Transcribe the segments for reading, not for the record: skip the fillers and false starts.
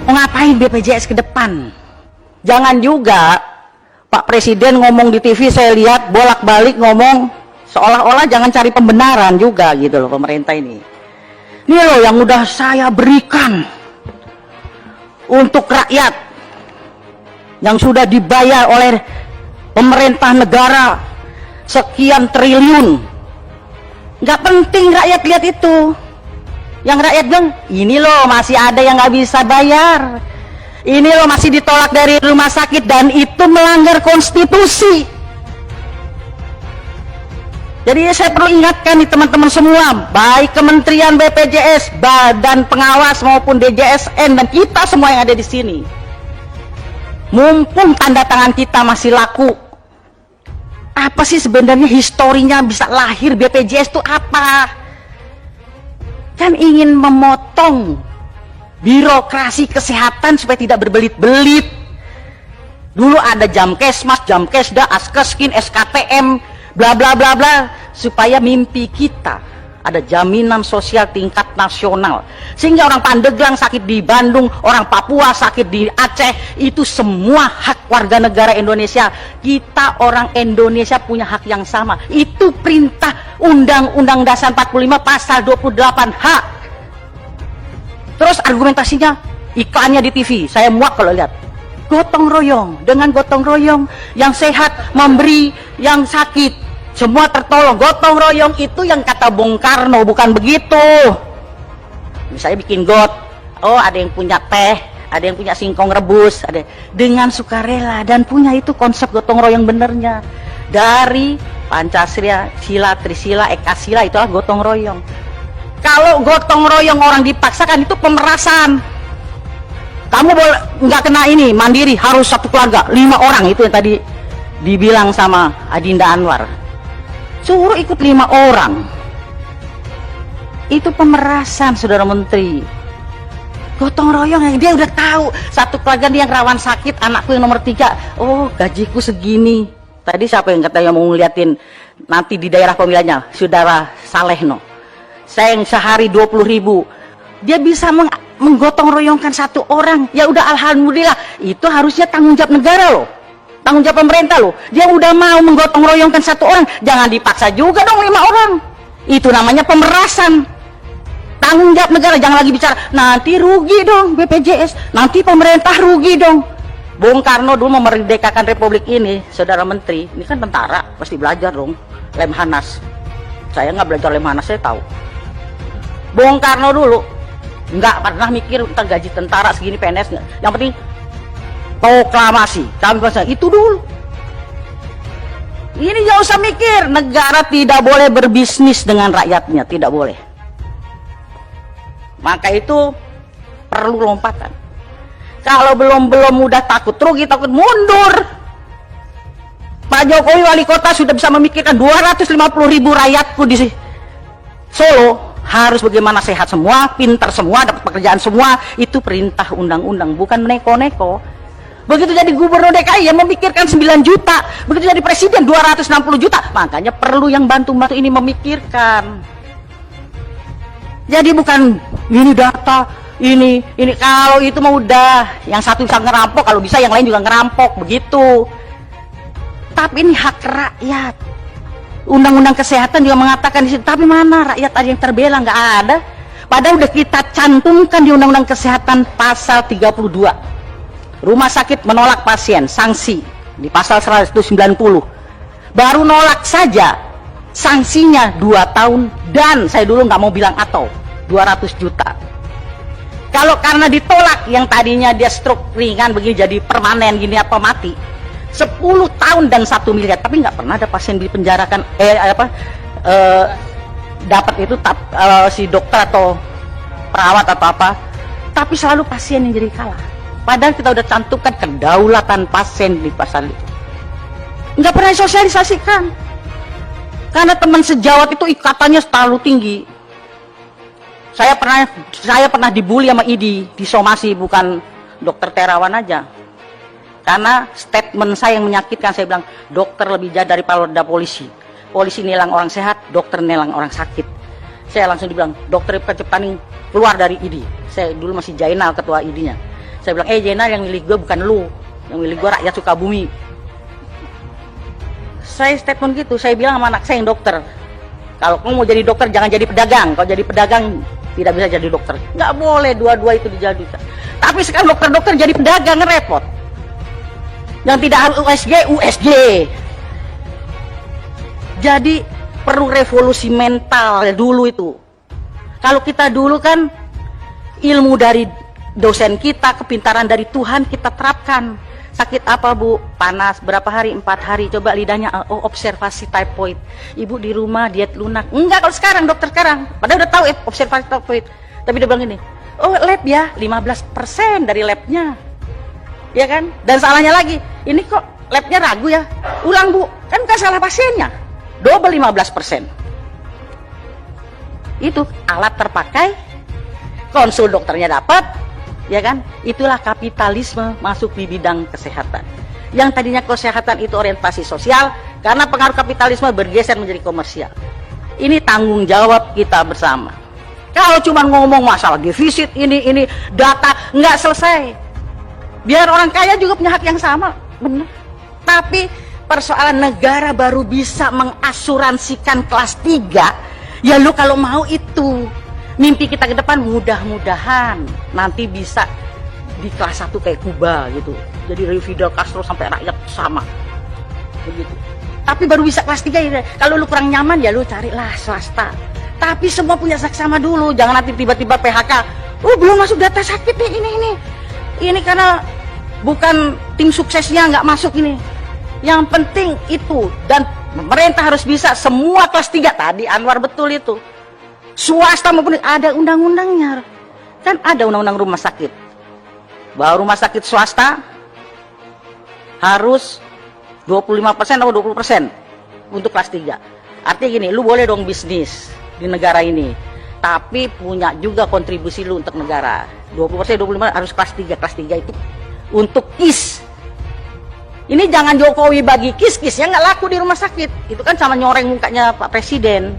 Mau ngapain BPJS ke depan? Jangan juga Pak Presiden ngomong di TV, saya lihat bolak-balik ngomong seolah-olah jangan cari pembenaran juga gitu loh pemerintah ini. Ini loh yang udah saya berikan untuk rakyat, yang sudah dibayar oleh pemerintah negara sekian triliun. Nggak penting rakyat lihat itu. Yang rakyat bilang, ini loh masih ada yang nggak bisa bayar, ini loh masih ditolak dari rumah sakit, dan itu melanggar konstitusi. Jadi saya perlu ingatkan nih teman-teman semua, baik Kementerian BPJS, Badan Pengawas maupun DJSN, dan kita semua yang ada di sini, mumpung tanda tangan kita masih laku, apa sih sebenarnya historinya bisa lahir BPJS itu apa? Kan ingin memotong birokrasi kesehatan supaya tidak berbelit-belit. Dulu ada Jamkesmas, Jamkesda, Askeskin, SKTM, bla bla bla bla, supaya mimpi kita ada jaminan sosial tingkat nasional, sehingga orang Pandeglang sakit di Bandung, orang Papua sakit di Aceh, itu semua hak warga negara Indonesia. Kita orang Indonesia punya hak yang sama. Itu perintah Undang-Undang Dasar 45 pasal 28H. Terus argumentasinya, iklannya di TV, saya muak kalau lihat gotong royong. Dengan gotong royong, yang sehat memberi yang sakit, semua tertolong. Gotong royong itu yang kata Bung Karno, bukan begitu. Misalnya bikin got, oh ada yang punya teh, ada yang punya singkong rebus, ada dengan sukarela, dan punya itu konsep gotong royong benernya dari Pancasila, Sila, Trisila, Ekasila, itulah gotong royong. Kalau gotong royong orang dipaksakan itu pemerasan. Kamu boleh nggak kena ini mandiri, harus satu keluarga 5 orang, itu yang tadi dibilang sama Adinda Anwar. Suruh ikut 5 orang, itu pemerasan, saudara menteri. Gotong royong yang dia udah tahu satu keluarga dia yang rawan sakit, anakku yang nomor 3, oh gajiku segini. Tadi siapa yang katanya mau ngeliatin nanti di daerah pemilihannya, saudara Salehno, saya yang sehari 20.000, dia bisa menggotong royongkan 1 orang, ya udah alhamdulillah. Itu harusnya tanggung jawab negara loh, tanggung jawab pemerintah loh. Dia udah mau menggotong royongkan 1 orang, jangan dipaksa juga dong 5 orang. Itu namanya pemerasan. Tanggung jawab negara, jangan lagi bicara nanti rugi dong BPJS, nanti pemerintah rugi dong. Bung Karno dulu memerdekakan republik ini, saudara menteri, ini kan tentara, pasti belajar dong Lemhanas. Saya nggak belajar Lemhanas, saya tahu. Bung Karno dulu nggak pernah mikir tentang gaji tentara segini, PNS, yang penting proklamasi, kami itu dulu. Ini nggak usah mikir, negara tidak boleh berbisnis dengan rakyatnya, tidak boleh. Maka itu perlu lompatan. Kalau belum udah takut rugi, takut mundur. Pak Jokowi wali kota sudah bisa memikirkan 250.000 rakyatku di Solo harus bagaimana sehat semua, pintar semua, dapat pekerjaan semua. Itu perintah undang-undang, bukan neko-neko. Begitu jadi gubernur DKI yang memikirkan 9 juta, begitu jadi presiden 260 juta. Makanya perlu yang bantu-bantu ini memikirkan. Jadi bukan ini data, ini kalau itu mau udah yang satu bisa ngerampok, kalau bisa yang lain juga ngerampok, begitu. Tapi ini hak rakyat. Undang-undang kesehatan juga mengatakan di situ, tapi mana rakyat ada yang terbela? Nggak ada. Padahal udah kita cantumkan di Undang-Undang Kesehatan pasal 32. Rumah sakit menolak pasien, sanksi di pasal 190. Baru nolak saja sanksinya 2 tahun, dan saya dulu nggak mau bilang atau 200 juta. Kalau karena ditolak yang tadinya dia stroke ringan begini jadi permanen gini apa mati, 10 tahun dan 1 miliar. Tapi nggak pernah ada pasien dipenjarakan dapat itu si dokter atau perawat atau apa, tapi selalu pasien yang jadi kalah. Padahal kita udah cantumkan kedaulatan pasien di pasal itu, nggak pernah disosialisasikan. Karena teman sejawat itu ikatannya terlalu tinggi. Saya pernah dibully sama ID di somasi, bukan dokter Terawan aja. Karena statement saya yang menyakitkan, saya bilang dokter lebih jahat daripada polisi. Polisi nilang orang sehat, dokter nilang orang sakit. Saya langsung dibilang dokter kecepatan keluar dari ID. Saya dulu masih Jainal ketua ID-nya. Saya bilang, Jenal, yang milih gue bukan lu, yang milih gue rakyat Sukabumi. Saya statement gitu, saya bilang sama anak saya yang dokter, kalau kamu mau jadi dokter jangan jadi pedagang, kalau jadi pedagang tidak bisa jadi dokter. Nggak boleh dua-dua itu dijadikan. Tapi sekarang dokter-dokter jadi pedagang, repot. Yang tidak harus USG, USG. Jadi perlu revolusi mental dulu itu. Kalau kita dulu kan ilmu dari dosen kita, kepintaran dari Tuhan kita terapkan. Sakit apa Bu? Panas, berapa hari? 4 hari. Coba lidahnya, oh observasi typhoid. Ibu di rumah diet lunak. Enggak kalau sekarang, dokter sekarang. Padahal udah tahu observasi typhoid. Tapi dia bilang ini, oh lab ya, 15% dari labnya. Ya kan? Dan salahnya lagi, ini kok labnya ragu ya? Ulang Bu, kan bukan salah pasiennya. Double 15%. Itu alat terpakai, konsul dokternya dapat, ya kan? Itulah kapitalisme masuk di bidang kesehatan. Yang tadinya kesehatan itu orientasi sosial, karena pengaruh kapitalisme bergeser menjadi komersial. Ini tanggung jawab kita bersama. Kalau cuma ngomong masalah defisit ini data nggak selesai. Biar orang kaya juga punya hak yang sama, benar. Tapi persoalan negara baru bisa mengasuransikan kelas 3. Ya lu kalau mau itu mimpi kita ke depan, mudah-mudahan nanti bisa di kelas 1 kayak Kuba gitu. Jadi dari Fidel Castro sampai rakyat sama. Begitu. Tapi baru bisa kelas 3 ya. Kalau lu kurang nyaman ya lu carilah swasta. Tapi semua punya saksama dulu, jangan nanti tiba-tiba PHK. Oh, belum masuk data sakit nih ini. Ini karena bukan tim suksesnya nggak masuk ini. Yang penting itu, dan pemerintah harus bisa semua kelas 3 tadi Anwar betul itu. Swasta maupun ada undang-undangnya. Kan ada undang-undang rumah sakit. Bahwa rumah sakit swasta harus 25% atau 20% untuk kelas 3. Artinya gini, lu boleh dong bisnis di negara ini, tapi punya juga kontribusi lu untuk negara. 20%, 25% harus kelas 3. Kelas 3 itu untuk KIS. Ini jangan Jokowi bagi KIS-KIS yang nggak laku di rumah sakit. Itu kan sama nyoreng mukanya Pak Presiden.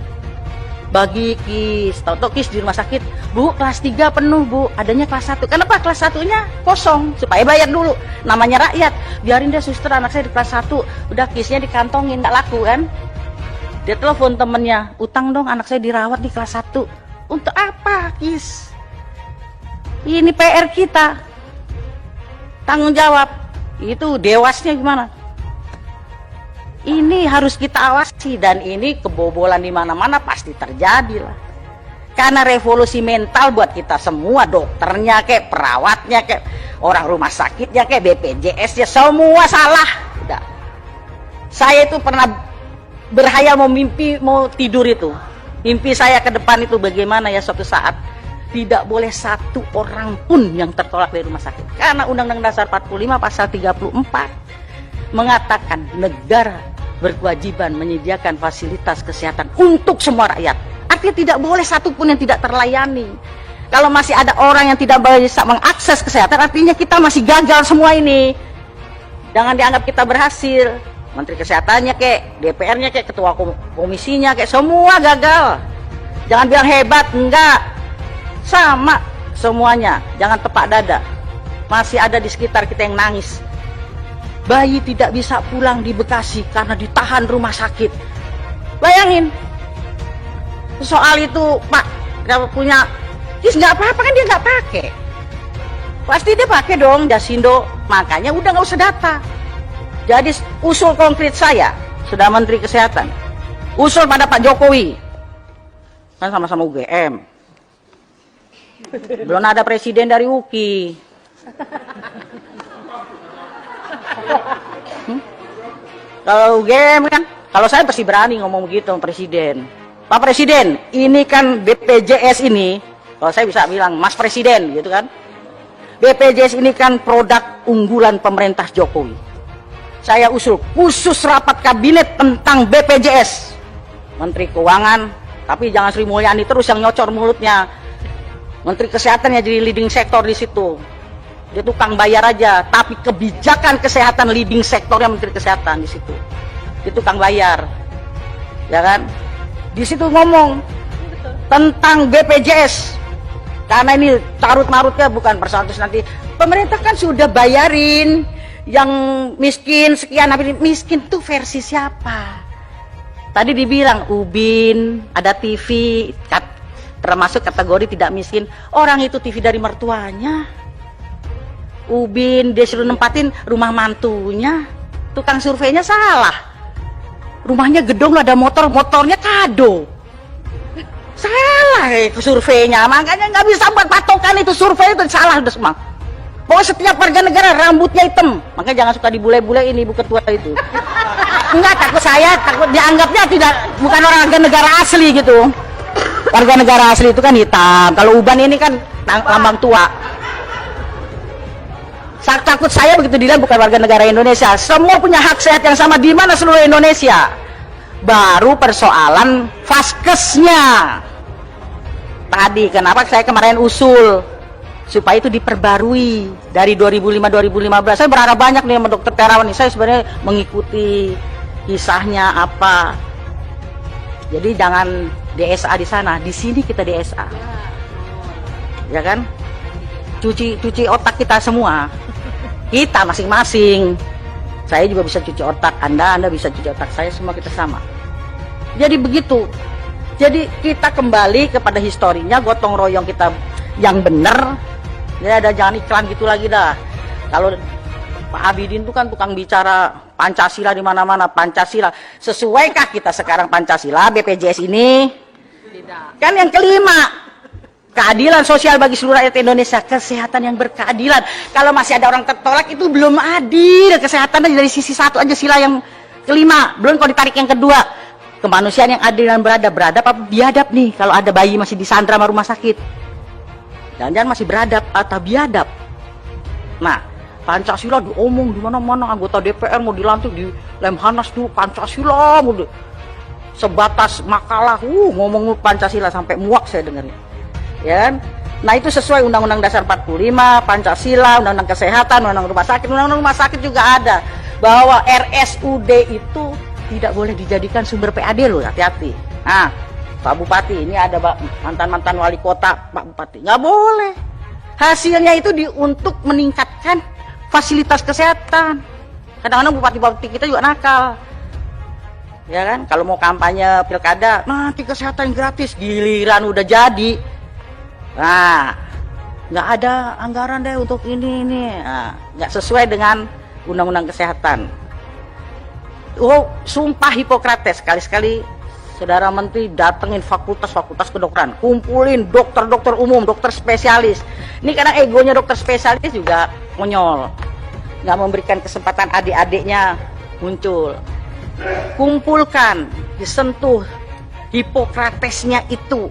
Bagi KIS, tahu-tahu KIS di rumah sakit, Bu, kelas 3 penuh Bu, adanya kelas 1. Kenapa kelas 1-nya kosong? Supaya bayar dulu. Namanya rakyat, biarin deh suster anak saya di kelas 1, udah KIS-nya dikantongin, nggak laku kan? Dia telepon temennya, utang dong anak saya dirawat di kelas 1. Untuk apa KIS? Ini PR kita. Tanggung jawab. Itu dewasnya gimana? Ini harus kita awasi, dan ini kebobolan di mana-mana pasti terjadi lah. Karena revolusi mental buat kita semua, dokternya kayak perawatnya kayak orang rumah sakitnya kayak BPJS ya semua salah. Udah. Saya itu pernah berhayal mau tidur itu. Mimpi saya ke depan itu bagaimana ya suatu saat tidak boleh satu orang pun yang tertolak dari rumah sakit. Karena Undang-Undang Dasar 45 pasal 34 mengatakan negara berkewajiban menyediakan fasilitas kesehatan untuk semua rakyat. Artinya tidak boleh satu pun yang tidak terlayani. Kalau masih ada orang yang tidak bisa mengakses kesehatan, artinya kita masih gagal semua ini. Jangan dianggap kita berhasil. Menteri Kesehatannya kayak, DPR-nya kayak, ketua komisinya kayak, semua gagal. Jangan bilang hebat, enggak. Sama semuanya, jangan tepak dada. Masih ada di sekitar kita yang nangis. Bayi tidak bisa pulang di Bekasi karena ditahan rumah sakit. Bayangin. Soal itu Pak, kalau punya KIS nggak apa-apa kan, dia nggak pakai. Pasti dia pakai dong Jasindo. Makanya udah nggak usah data. Jadi usul konkret saya, sudah Menteri Kesehatan, usul pada Pak Jokowi. Kan sama-sama UGM. Belum ada presiden dari UKI. Kalau UGM kan, kalau saya pasti berani ngomong begitu sama presiden. Pak Presiden, ini kan BPJS ini, kalau saya bisa bilang Mas Presiden gitu kan, BPJS ini kan produk unggulan pemerintah Jokowi. Saya usul khusus rapat kabinet tentang BPJS, Menteri Keuangan, tapi jangan Sri Mulyani terus yang nyocor mulutnya. Menteri Kesehatan ya jadi leading sektor di situ. Dia tukang bayar aja, tapi kebijakan kesehatan leading sektornya Menteri Kesehatan di situ. Dia tukang bayar, ya kan? Di situ ngomong tentang BPJS. Karena ini carut marutnya bukan persoalan nanti Pemerintah kan sudah bayarin yang miskin sekian, tapi miskin tuh versi siapa? Tadi dibilang Ubin, ada TV, termasuk kategori tidak miskin. Orang itu TV dari mertuanya. Ubin dia suruh nempatin rumah mantunya. Tukang surveinya salah. Rumahnya gedung, ada motor, motornya kado. Salah surveinya, makanya nggak bisa buat patokan itu, survei itu salah udah semua. Pokoknya setiap warga negara rambutnya hitam, makanya jangan suka dibule-bule ini ibu ketua itu. Enggak, takut dianggapnya tidak, bukan warga negara asli gitu. Warga negara asli itu kan hitam, kalau uban ini kan lambang tua. Takut saya begitu dilihat bukan warga negara Indonesia. Semua punya hak sehat yang sama di mana seluruh Indonesia. Baru persoalan vaskesnya. Tadi kenapa saya kemarin usul supaya itu diperbarui dari 2005-2015. Saya berharap banyak nih sama Dokter Terawan nih. Saya sebenarnya mengikuti kisahnya apa. Jadi jangan DSA di sana, di sini kita DSA. Ya kan? Cuci otak kita semua. Kita masing-masing. Saya juga bisa cuci otak, Anda bisa cuci otak saya, semua kita sama. Jadi begitu. Jadi kita kembali kepada historinya, gotong royong kita yang benar. Ya ada, jangan iklan gitu lagi dah. Kalau Pak Abidin itu kan tukang bicara Pancasila di mana-mana, Pancasila. Sesuaikah kita sekarang Pancasila BPJS ini? Tidak. Kan yang kelima, keadilan sosial bagi seluruh rakyat Indonesia, kesehatan yang berkeadilan. Kalau masih ada orang tertolak itu belum adil. Kesehatan dari sisi satu aja, sila yang kelima. Belum kalau ditarik yang kedua, kemanusiaan yang adil dan beradab apa biadab nih. Kalau ada bayi masih disandra sama rumah sakit, jangan-jangan masih beradab atau biadab. Nah, Pancasila diomong di mana-mana, anggota DPR mau dilantik di Lemhanas tuh Pancasila, sebatas makalah ngomong Pancasila sampai muak saya dengarnya. Ya, nah itu sesuai Undang-Undang Dasar 45, Pancasila, Undang-Undang Kesehatan, Undang-Undang Rumah Sakit. Undang-Undang Rumah Sakit juga ada bahwa RSUD itu tidak boleh dijadikan sumber PAD loh, hati-hati. Nah, Pak Bupati ini ada mantan-mantan wali kota, Pak Bupati nggak boleh. Hasilnya itu untuk meningkatkan fasilitas kesehatan. Kadang-kadang bupati-bupati kita juga nakal. Ya kan, kalau mau kampanye pilkada, nanti kesehatan gratis, giliran udah jadi. Nah, nggak ada anggaran deh untuk ini. Nah, nggak sesuai dengan Undang-Undang Kesehatan. Oh, sumpah Hipokrates, sekali-sekali Saudara Menteri datengin fakultas-fakultas kedokteran, kumpulin dokter-dokter umum, dokter spesialis. Ini kadang egonya dokter spesialis juga konyol, nggak memberikan kesempatan adik-adiknya muncul. Kumpulkan, disentuh Hipokratesnya itu.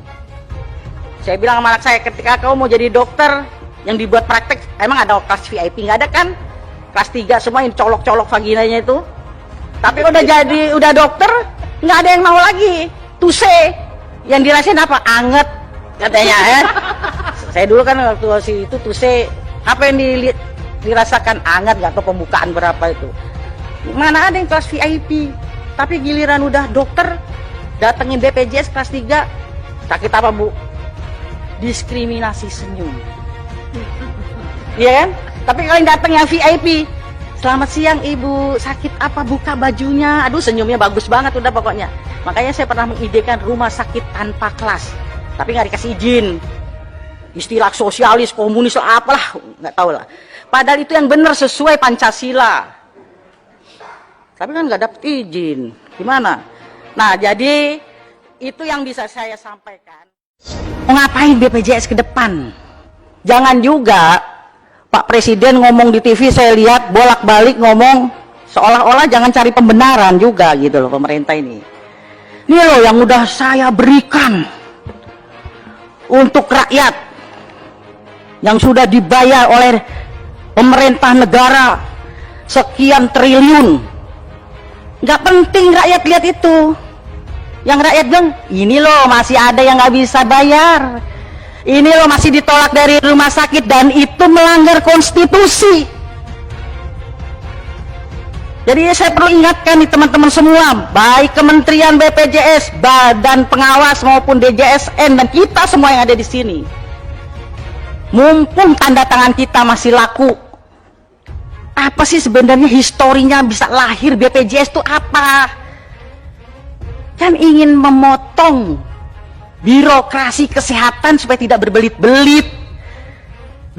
Saya bilang sama anak saya, ketika kau mau jadi dokter yang dibuat praktek, emang ada kelas VIP? Nggak ada kan? Kelas 3 semua yang colok-colok vaginanya itu. Tapi udah dokter, nggak ada yang mau lagi. Tuse, yang dirasain apa? Anget katanya ya. Saya dulu kan waktu itu tuse, apa yang dirasakan anget, nggak tahu pembukaan berapa itu. Mana ada yang kelas VIP? Tapi giliran udah dokter, datengin BPJS kelas 3, sakit apa Bu? Diskriminasi senyum. Iya kan? Tapi kalau yang datang yang VIP, selamat siang Ibu, sakit apa, buka bajunya. Aduh, senyumnya bagus banget udah pokoknya. Makanya saya pernah mengidekan rumah sakit tanpa kelas, tapi nggak dikasih izin. Istilah sosialis, komunis, apalah, nggak tahu lah. Padahal itu yang benar sesuai Pancasila. Tapi kan nggak dapet izin. Gimana? Nah, jadi itu yang bisa saya sampaikan. Mau ngapain BPJS ke depan? Jangan juga Pak Presiden ngomong di TV, saya lihat bolak-balik ngomong seolah-olah jangan cari pembenaran juga gitu loh pemerintah ini. Ini loh yang udah saya berikan untuk rakyat yang sudah dibayar oleh pemerintah negara sekian triliun. Nggak penting rakyat lihat itu. Yang rakyat bilang, ini loh masih ada yang nggak bisa bayar. Ini loh masih ditolak dari rumah sakit dan itu melanggar konstitusi. Jadi saya perlu ingatkan nih teman-teman semua, baik Kementerian BPJS, Badan Pengawas maupun DJSN dan kita semua yang ada di sini. mumpung tanda tangan kita masih laku. Apa sih sebenarnya historinya bisa lahir BPJS itu apa? Kan ingin memotong birokrasi kesehatan supaya tidak berbelit-belit.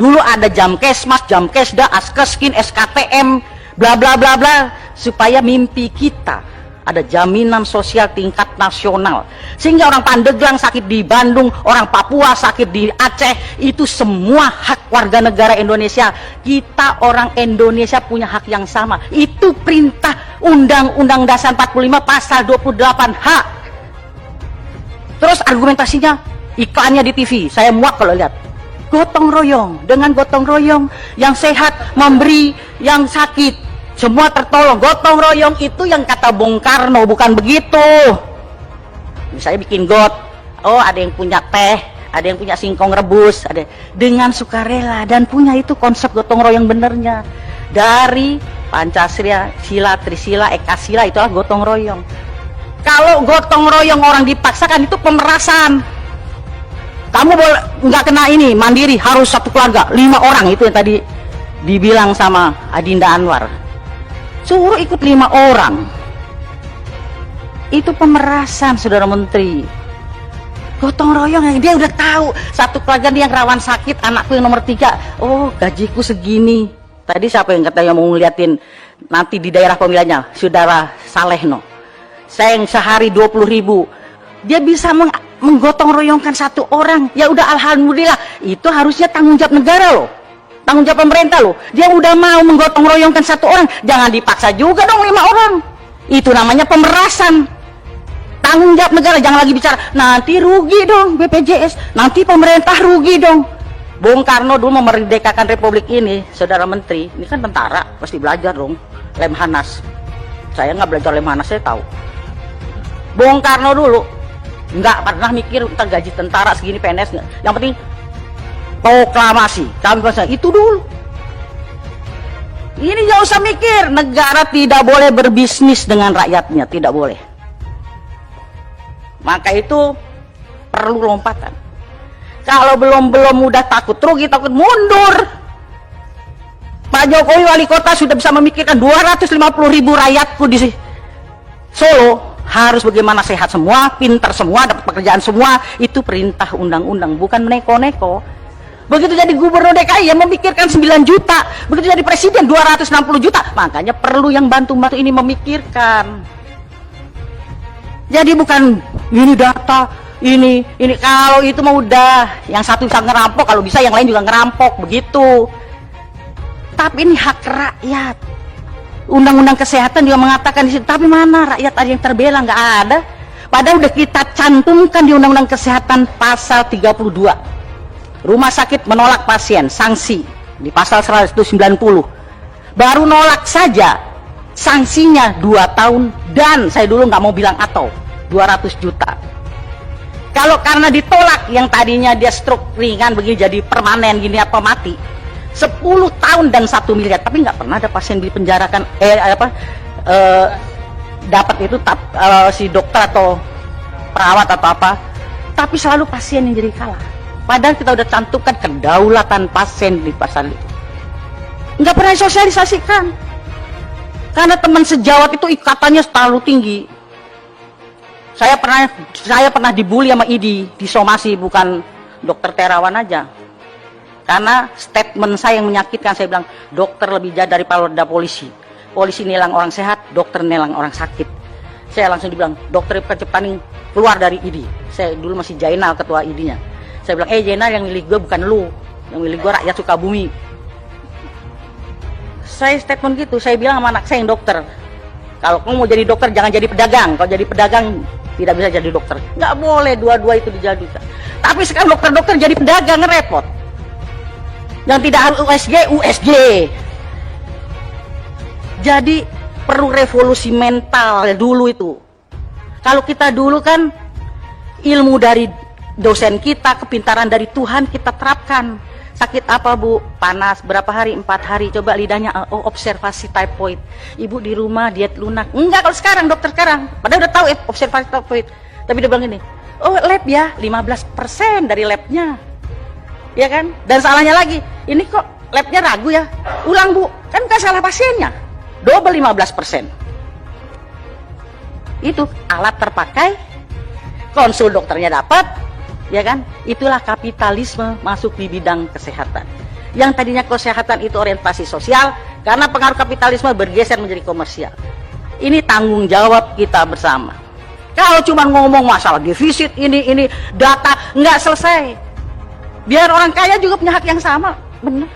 Dulu ada Jamkesmas, Jamkesda, Askeskin, SKTM, bla bla bla bla, supaya mimpi kita ada jaminan sosial tingkat nasional, sehingga orang Pandeglang sakit di Bandung, orang Papua sakit di Aceh, itu semua hak warga negara Indonesia. Kita orang Indonesia punya hak yang sama. Itu perintah Undang-Undang Dasar 45 pasal 28H. Terus argumentasinya, iklannya di TV, saya muak kalau lihat. Gotong royong, dengan gotong royong yang sehat memberi yang sakit, semua tertolong. Gotong royong itu yang kata Bung Karno, bukan begitu. Misalnya bikin got, oh ada yang punya teh, ada yang punya singkong rebus, ada dengan sukarela, dan punya itu konsep gotong royong benernya dari Pancasila, Sila, Trisila, Ekasila, itulah gotong royong. Kalau gotong royong orang dipaksakan itu pemerasan. Kamu boleh nggak kena ini mandiri, harus satu keluarga 5 orang, itu yang tadi dibilang sama Adinda Anwar. Suruh ikut 5 orang, itu pemerasan, saudara menteri. Gotong royong, dia udah tahu satu keluarga dia yang rawan sakit, anakku yang nomor 3, oh gajiku segini. Tadi siapa yang katanya mau ngeliatin nanti di daerah pemilihannya, saudara Salehno, saya yang sehari 20.000, dia bisa menggotong royongkan 1 orang, ya udah alhamdulillah. Itu harusnya tanggung jawab negara loh, tanggung jawab pemerintah loh. Dia udah mau menggotong royongkan 1 orang, jangan dipaksa juga dong 5 orang. Itu namanya pemerasan. Tanggung jawab negara, jangan lagi bicara nanti rugi dong BPJS, nanti pemerintah rugi dong. Bung Karno dulu memerdekakan republik ini, saudara menteri, ini kan tentara, pasti belajar dong Lemhanas. Saya nggak belajar Lemhanas, saya tahu. Bung Karno dulu nggak pernah mikir tentang gaji tentara segini, PNS, yang penting proklamasi, kami itu dulu. Ini nggak usah mikir, negara tidak boleh berbisnis dengan rakyatnya, tidak boleh. Maka itu perlu lompatan. Kalau belum udah takut rugi, takut mundur. Pak Jokowi wali kota sudah bisa memikirkan 250.000 rakyatku di Solo harus bagaimana sehat semua, pintar semua, dapat pekerjaan semua. Itu perintah undang-undang, bukan neko-neko. Begitu jadi gubernur DKI yang memikirkan 9 juta, begitu jadi presiden 260 juta. Makanya perlu yang bantu-bantu ini memikirkan. Jadi bukan ini data, ini kalau itu mau udah yang satu bisa ngerampok, kalau bisa yang lain juga ngerampok, begitu. Tapi ini hak rakyat. Undang-undang kesehatan juga mengatakan di situ, tapi mana rakyat ada yang terbela? Nggak ada. Padahal udah kita cantumkan di Undang-Undang Kesehatan pasal 32. Rumah sakit menolak pasien, sanksi di pasal 190. Baru nolak saja, sanksinya 2 tahun dan saya dulu nggak mau bilang atau 200 juta. Kalau karena ditolak yang tadinya dia stroke ringan begini jadi permanen gini apa mati, 10 tahun dan 1 miliar. Tapi nggak pernah ada pasien dipenjarakan dapat itu si dokter atau perawat atau apa, tapi selalu pasien yang jadi kalah. Padahal kita udah cantumkan kedaulatan pasien di pasal itu, nggak pernah disosialisasikan. Karena teman sejawat itu ikatannya terlalu tinggi. Saya pernah dibully sama ID, disomasi, bukan dokter Terawan aja. Karena statement saya yang menyakitkan, saya bilang dokter lebih jahat daripada polisi. Polisi nilang orang sehat, dokter nilang orang sakit. Saya langsung dibilang, dokter Cepaning keluar dari ID. Saya dulu masih Jainal, ketua ID-nya. Saya bilang, Jainal, yang milih gue bukan lu, yang milih gue rakyat Sukabumi. Saya statement gitu, saya bilang sama anak saya yang dokter, kalau kamu mau jadi dokter jangan jadi pedagang. Kalau jadi pedagang tidak bisa jadi dokter. Nggak boleh dua-dua itu dijadikan. Tapi sekarang dokter-dokter jadi pedagang, repot. Yang tidak harus USG. Jadi perlu revolusi mental dulu itu. Kalau kita dulu kan ilmu dari dosen kita, kepintaran dari Tuhan kita terapkan. Sakit apa bu? Panas, berapa hari? 4 hari. Coba lidahnya, oh observasi typhoid. Ibu di rumah diet lunak. Enggak kalau sekarang, dokter sekarang. Padahal udah tahu observasi typhoid. Tapi dia bilang ini, oh lab ya, 15% dari labnya. ya kan? Dan salahnya lagi, ini kok labnya ragu ya, ulang Bu, kan bukan salah pasiennya, double 15%. Itu alat terpakai, konsul dokternya dapat, ya kan? Itulah kapitalisme masuk di bidang kesehatan. Yang tadinya kesehatan itu orientasi sosial, karena pengaruh kapitalisme bergeser menjadi komersial. Ini tanggung jawab kita bersama. Kalau cuma ngomong masalah defisit ini data nggak selesai. Biar orang kaya juga punya hak yang sama, benar.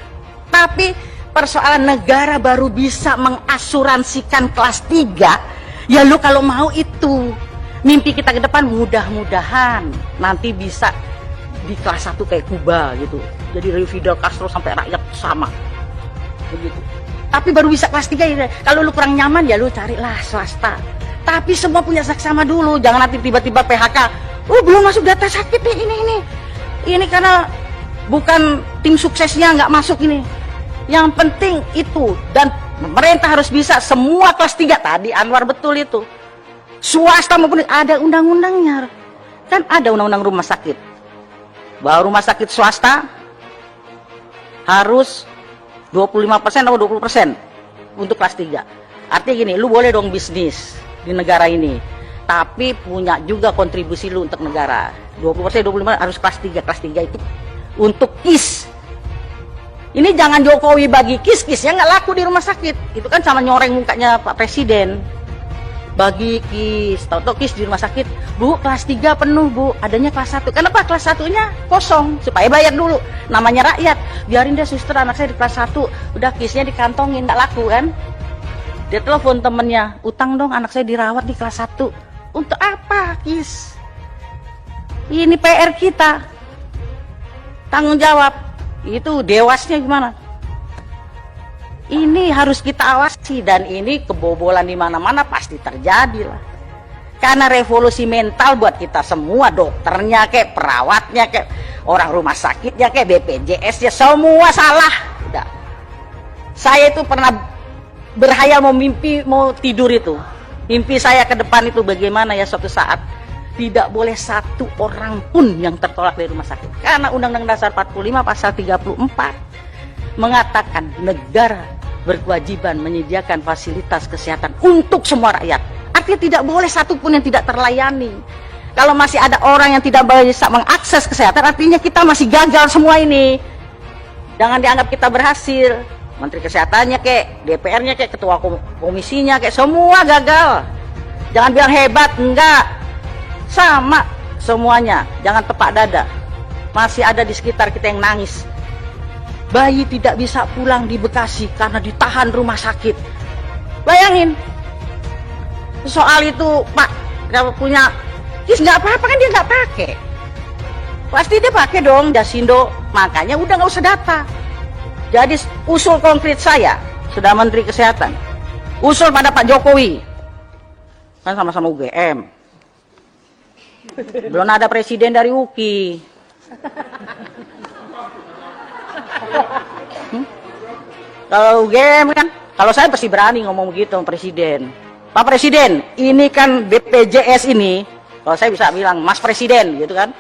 Tapi persoalan negara baru bisa mengasuransikan kelas 3. Ya lu kalau mau itu mimpi kita ke depan, mudah-mudahan nanti bisa di kelas 1 kayak Kuba gitu. Jadi dari Fidel Castro sampai rakyat sama. Begitu. Tapi baru bisa kelas 3 ya. Kalau lu kurang nyaman ya lu carilah swasta. Tapi semua punya saksama dulu, jangan nanti tiba-tiba PHK. Oh, belum masuk data sakit nih ini. Ini karena bukan tim suksesnya nggak masuk ini. Yang penting itu, dan pemerintah harus bisa semua kelas 3 tadi Anwar betul itu. Swasta maupun ada undang-undangnya. Kan ada undang-undang rumah sakit. Bahwa rumah sakit swasta harus 25% atau 20% untuk kelas 3. Artinya gini, lu boleh dong bisnis di negara ini, tapi punya juga kontribusi lu untuk negara. 20%, 25% harus kelas 3. Kelas 3 itu untuk KIS. Ini jangan Jokowi bagi KIS-KISnya nggak laku di rumah sakit. Itu kan sama nyoreng mukanya Pak Presiden. Bagi KIS, tahu-tahu KIS di rumah sakit, Bu, kelas 3 penuh Bu, adanya kelas 1. Kenapa kelas 1-nya kosong? Supaya bayar dulu, namanya rakyat. Biarin deh suster, anak saya di kelas 1, udah KIS-nya dikantongin, nggak laku kan? Dia telepon temennya, utang dong anak saya dirawat di kelas 1. Untuk apa KIS? Ini PR kita, tanggung jawab. Itu dewasnya gimana? Ini harus kita awasi, dan ini kebobolan di mana-mana pasti terjadi lah. Karena revolusi mental buat kita semua, dokternya kayak perawatnya kayak orang rumah sakitnya kayak BPJS ya semua salah. Udah. Saya itu pernah berhayal mau tidur itu. Mimpi saya ke depan itu bagaimana ya suatu saat tidak boleh satu orang pun yang tertolak dari rumah sakit. Karena Undang-Undang Dasar 45 pasal 34 mengatakan negara berkewajiban menyediakan fasilitas kesehatan untuk semua rakyat. Artinya tidak boleh satu pun yang tidak terlayani. Kalau masih ada orang yang tidak bisa mengakses kesehatan, artinya kita masih gagal semua ini. Jangan dianggap kita berhasil. Menteri Kesehatannya kek, DPR-nya kek, ketua komisinya kek, semua gagal. Jangan bilang hebat, enggak. Sama semuanya, jangan tepak dada. Masih ada di sekitar kita yang nangis. Bayi tidak bisa pulang di Bekasi karena ditahan rumah sakit. Bayangin. Soal itu Pak, kalau punya KIS nggak apa-apa kan dia nggak pakai. Pasti dia pakai dong Jasindo. Makanya udah nggak usah data. Jadi usul konkret saya, sudah Menteri Kesehatan, usul pada Pak Jokowi. Kan sama-sama UGM. Belum ada presiden dari UKI. Kalau UGM kan, kalau saya pasti berani ngomong begitu sama Presiden. Pak Presiden, ini kan BPJS ini, kalau saya bisa bilang Mas Presiden gitu kan,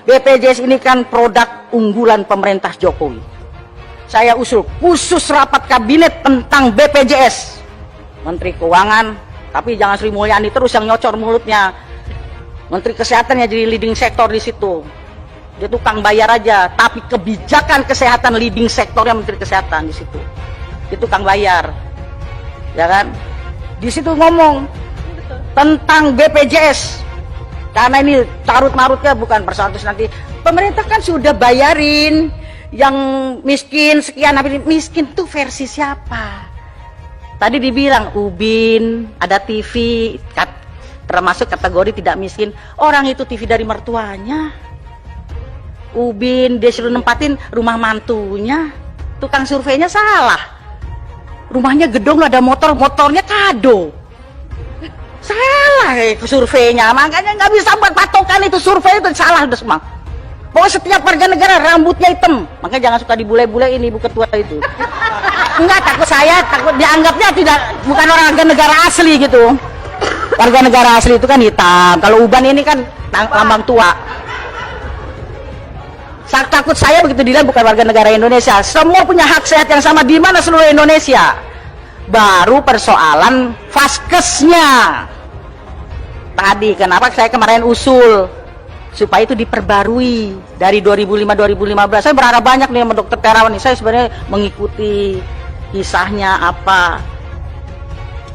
BPJS ini kan produk unggulan pemerintah Jokowi. Saya usul khusus rapat kabinet tentang BPJS, Menteri Keuangan, tapi jangan Sri Mulyani terus yang nyocor mulutnya. Menteri Kesehatan ya jadi leading sektor di situ. Dia tukang bayar aja, tapi kebijakan kesehatan leading sektornya Menteri Kesehatan di situ. Dia tukang bayar, ya kan? Di situ ngomong tentang BPJS, karena ini carut-marutnya bukan persoalan nanti. Pemerintah kan sudah bayarin yang miskin sekian, tapi miskin tuh versi siapa? Tadi dibilang Ubin, ada TV, termasuk kategori tidak miskin. Orang itu TV dari mertuanya. Ubin dia suruh nempatin rumah mantunya. Tukang surveinya salah. Rumahnya gedung ada motornya kado. Salah surveinya. Makanya nggak bisa buat patokan itu, survei itu salah udah semua. Pokoknya setiap warga negara rambutnya hitam. Makanya jangan suka dibule-bule ini ibu ketua itu. Enggak, takut dianggapnya bukan orang warga negara asli gitu. Warga negara asli itu kan hitam. Kalau uban ini kan lambang tua. Takut saya begitu dilihat bukan warga negara Indonesia. Semua punya hak sehat yang sama di mana seluruh Indonesia. Baru persoalan vaskesnya. Tadi kenapa saya kemarin usul supaya itu diperbarui dari 2005-2015. Saya berharap banyak nih sama Dokter Terawan nih. Saya sebenarnya mengikuti kisahnya apa.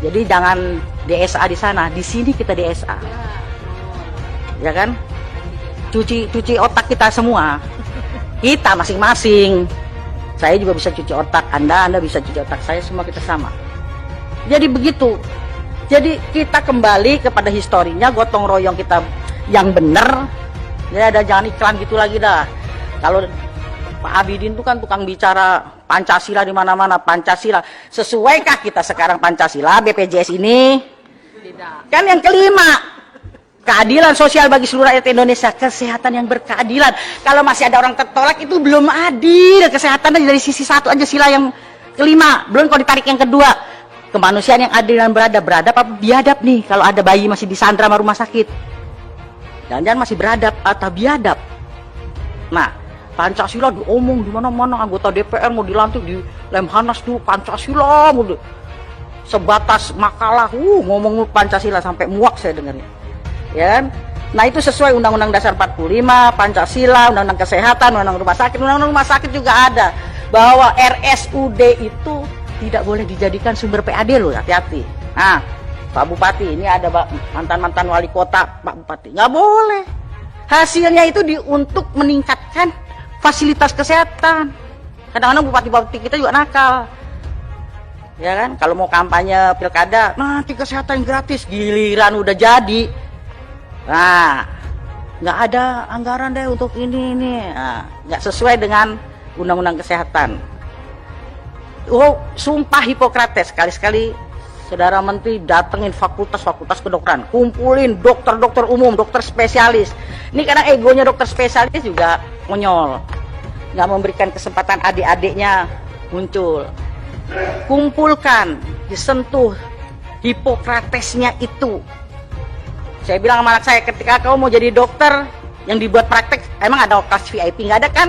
Jadi jangan DSA di sana, di sini kita DSA. Ya kan? Cuci otak kita semua. Kita masing-masing. Saya juga bisa cuci otak, Anda bisa cuci otak saya, semua kita sama. Jadi begitu. Jadi kita kembali kepada historinya, gotong royong kita yang benar. Ya ada jangan iklan gitu lagi dah. Kalau Pak Abidin itu kan tukang bicara Pancasila di mana-mana, Pancasila. Sesuaikah kita sekarang Pancasila BPJS ini? Tidak. Kan yang kelima, keadilan sosial bagi seluruh rakyat Indonesia, kesehatan yang berkeadilan. Kalau masih ada orang tertolak itu belum adil. Kesehatan dari sisi satu aja, sila yang kelima. Belum kalau ditarik yang kedua, kemanusiaan yang adil dan beradab. Beradab apa biadab nih? Kalau ada bayi masih disandra sama rumah sakit, jangan-jangan masih beradab atau biadab. Nah, Pancasila diomong di mana-mana, anggota DPR mau dilantik di Lemhanas tuh Pancasila, sebatas makalah ngomong Pancasila sampai muak saya dengarnya. Ya, nah itu sesuai Undang-Undang Dasar 45, Pancasila, Undang-Undang Kesehatan, Undang-Undang Rumah Sakit. Undang-Undang Rumah Sakit juga ada bahwa RSUD itu tidak boleh dijadikan sumber PAD loh, hati-hati. Nah, Pak Bupati, ini ada mantan-mantan wali kota, Pak Bupati, nggak boleh. Hasilnya itu untuk meningkatkan fasilitas kesehatan. Kadang-kadang bupati-bupati kita juga nakal. Ya kan, kalau mau kampanye pilkada, nanti kesehatan gratis, giliran udah jadi. Nah, nggak ada anggaran deh untuk ini. Nah, nggak sesuai dengan Undang-Undang Kesehatan. Oh, sumpah Hipokrates, sekali-sekali Saudara Menteri datengin fakultas-fakultas kedokteran, kumpulin dokter-dokter umum, dokter spesialis. Ini karena egonya dokter spesialis juga konyol, nggak memberikan kesempatan adik-adiknya muncul. Kumpulkan, disentuh Hipokratesnya itu. Saya bilang sama anak saya, ketika kamu mau jadi dokter yang dibuat praktek, emang ada kelas VIP? Nggak ada kan?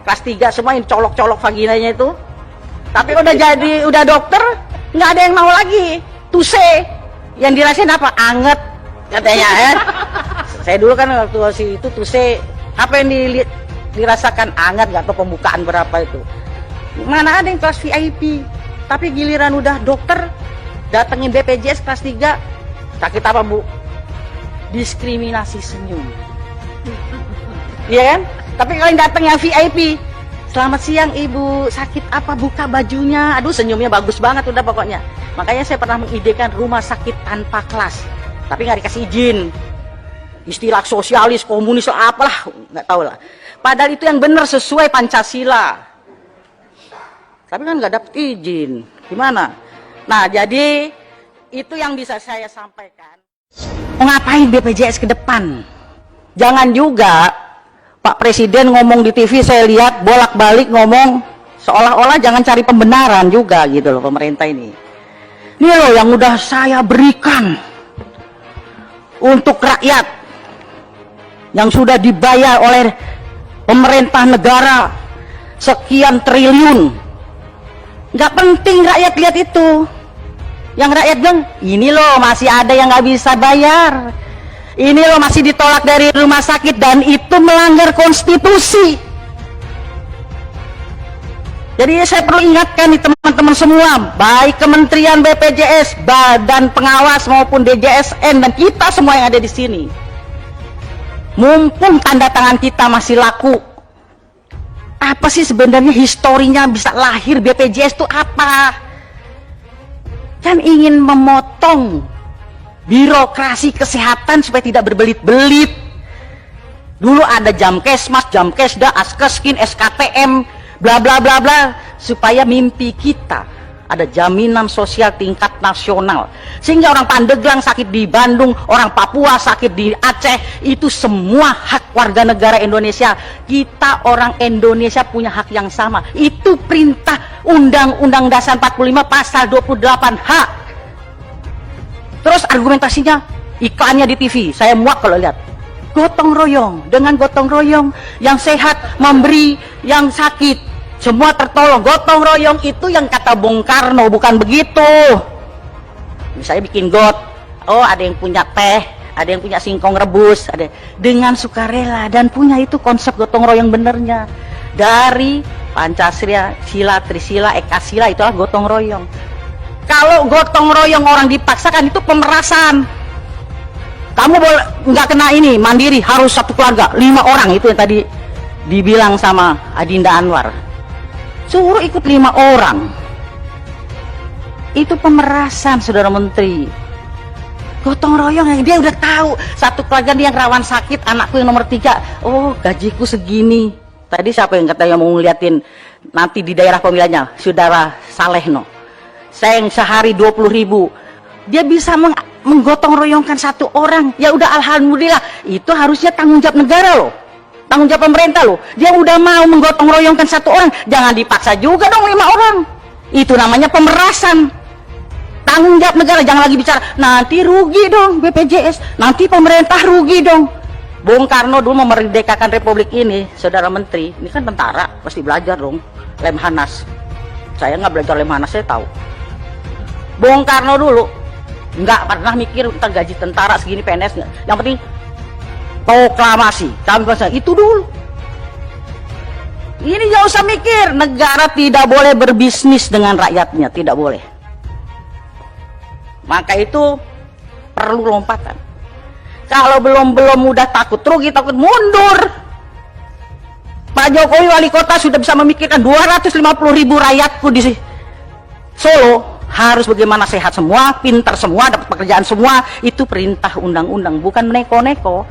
Kelas 3 semua yang colok-colok vaginanya itu. Tapi udah dokter, nggak ada yang mau lagi. Tuse, yang dirasain apa? Anget katanya ya. Saya dulu kan waktu itu tuse, apa yang dirasakan anget, nggak tahu pembukaan berapa itu. Mana ada yang kelas VIP? Tapi giliran udah dokter, datengin BPJS kelas 3, sakit apa Bu? Diskriminasi senyum. Iya kan? Tapi kalau yang datang yang VIP, selamat siang Ibu, sakit apa, buka bajunya, aduh senyumnya bagus banget udah pokoknya. Makanya saya pernah mengidekan rumah sakit tanpa kelas, tapi nggak dikasih izin. Istilah sosialis, komunis, apalah, nggak tahu lah. Padahal itu yang benar sesuai Pancasila. Tapi kan nggak dapet izin, gimana? Nah jadi itu yang bisa saya sampaikan. Mau ngapain BPJS ke depan? Jangan juga Pak Presiden ngomong di TV, saya lihat bolak-balik ngomong seolah-olah jangan cari pembenaran juga gitu loh pemerintah ini. Ini loh yang udah saya berikan untuk rakyat, yang sudah dibayar oleh pemerintah negara sekian triliun. Nggak penting rakyat lihat itu. Yang rakyat bilang, ini loh masih ada yang nggak bisa bayar. Ini loh masih ditolak dari rumah sakit dan itu melanggar konstitusi. Jadi saya perlu ingatkan nih teman-teman semua, baik Kementerian BPJS, Badan Pengawas maupun DJSN dan kita semua yang ada di sini. Mumpung tanda tangan kita masih laku, apa sih sebenarnya historinya bisa lahir BPJS itu apa? Kan ingin memotong birokrasi kesehatan supaya tidak berbelit-belit. Dulu ada Jamkesmas, Jamkesda, Askeskin, SKTM, bla bla bla bla, supaya mimpi kita ada jaminan sosial tingkat nasional. Sehingga orang Pandeglang sakit di Bandung, orang Papua sakit di Aceh, itu semua hak warga negara Indonesia. Kita orang Indonesia punya hak yang sama. Itu perintah Undang-Undang Dasar 45 pasal 28H. Terus argumentasinya, iklannya di TV, saya muak kalau lihat. Gotong royong, dengan gotong royong yang sehat memberi yang sakit, semua tertolong. Gotong royong itu yang kata Bung Karno, bukan begitu. Misalnya bikin got, oh ada yang punya teh, ada yang punya singkong rebus, ada dengan sukarela, dan punya itu konsep gotong royong benernya dari Pancasila, Sila, Trisila, Ekasila, itulah gotong royong. Kalau gotong royong orang dipaksakan itu pemerasan. Kamu boleh nggak kena ini mandiri, harus satu keluarga 5 orang, itu yang tadi dibilang sama Adinda Anwar. Suruh ikut 5 orang. Itu pemerasan, saudara menteri. Gotong royong yang dia udah tahu satu keluarga dia yang rawan sakit, anakku yang nomor 3, oh gajiku segini. Tadi siapa yang katanya mau ngeliatin nanti di daerah pemilihannya, saudara Salehno. Saya yang sehari 20.000, dia bisa menggotong royongkan 1 orang. Ya udah, alhamdulillah. Itu harusnya tanggung jawab negara loh, tanggung jawab pemerintah loh. Dia udah mau menggotong royongkan 1 orang, jangan dipaksa juga dong 5 orang. Itu namanya pemerasan. Tanggung jawab negara, jangan lagi bicara nanti rugi dong BPJS, nanti pemerintah rugi dong. Bung Karno dulu memerdekakan republik ini, saudara menteri, ini kan tentara, pasti belajar dong Lemhanas. Saya nggak belajar Lemhanas, saya tahu. Bung Karno dulu nggak pernah mikir tentang gaji tentara segini, PNS nggak. Yang penting proklamasi, kami itu dulu. Ini nggak usah mikir, negara tidak boleh berbisnis dengan rakyatnya, tidak boleh. Maka itu perlu lompatan. Kalau belum udah takut rugi, takut mundur. Pak Jokowi wali kota sudah bisa memikirkan 250.000 rakyatku di Solo harus bagaimana sehat semua, pintar semua, dapat pekerjaan semua. Itu perintah undang-undang, bukan neko-neko.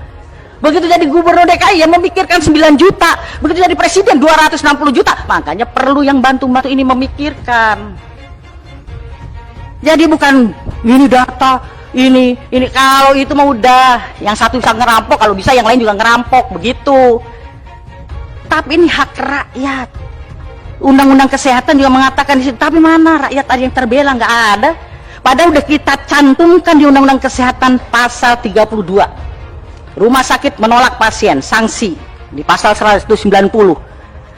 Begitu jadi gubernur DKI yang memikirkan 9 juta, begitu jadi presiden 260 juta. Makanya perlu yang bantu-bantu ini memikirkan. Jadi bukan ini data, ini kalau itu mah udah yang satu bisa ngerampok, kalau bisa yang lain juga ngerampok, begitu. Tapi ini hak rakyat. Undang-undang kesehatan juga mengatakan di situ, tapi mana rakyat ada yang terbela? Nggak ada. Padahal udah kita cantumkan di Undang-Undang Kesehatan pasal 32. Rumah sakit menolak pasien, sanksi di pasal 190.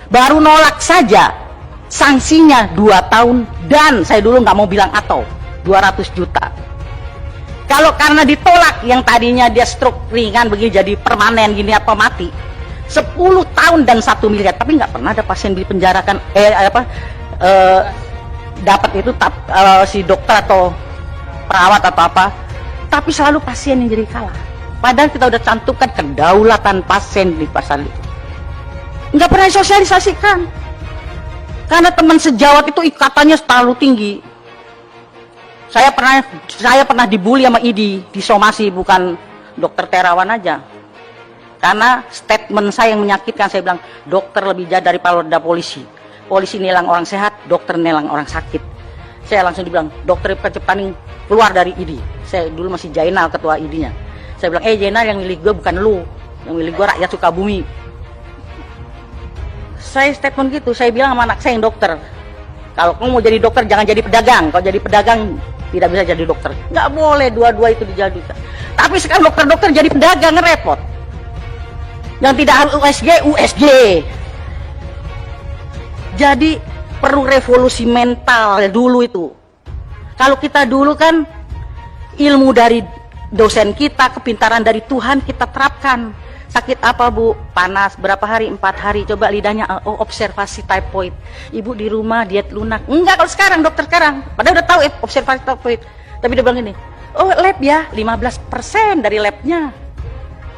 Baru nolak saja sanksinya 2 tahun, dan saya dulu nggak mau bilang atau 200 juta. Kalau karena ditolak yang tadinya dia stroke ringan begini jadi permanen gini apa mati, 10 tahun dan 1 miliar. Tapi nggak pernah ada pasien dipenjarakan dapat itu si dokter atau perawat atau apa, tapi selalu pasien yang jadi kalah. Padahal kita udah cantumkan kedaulatan pasien di pasal itu, nggak pernah disosialisasikan. Karena teman sejawat itu ikatannya terlalu tinggi. Saya pernah dibully sama ID di somasi, bukan dokter Terawan aja. Karena statement saya yang menyakitkan, saya bilang dokter lebih jahat dari polisi. Polisi nilang orang sehat, dokter nilang orang sakit. Saya langsung dibilang dokter Cepaning keluar dari ID. Saya dulu masih Jainal ketua ID-nya. Saya bilang, Jainal, yang milih gue bukan lu, yang milih gue rakyat Sukabumi. Saya statement gitu, saya bilang sama anak saya yang dokter, kalau kamu mau jadi dokter jangan jadi pedagang. Kalau jadi pedagang tidak bisa jadi dokter. Nggak boleh dua-dua itu dijadikan. Tapi sekarang dokter-dokter jadi pedagang, repot. Yang tidak harus USG. Jadi perlu revolusi mental dulu itu. Kalau kita dulu kan ilmu dari dosen kita, kepintaran dari Tuhan kita terapkan. Sakit apa bu? Panas, berapa hari? 4 hari. Coba lidahnya, oh observasi typhoid. Ibu di rumah diet lunak. Enggak kalau sekarang, dokter sekarang. Padahal udah tahu observasi typhoid. Tapi dia bilang gini, oh lab ya, 15% dari labnya.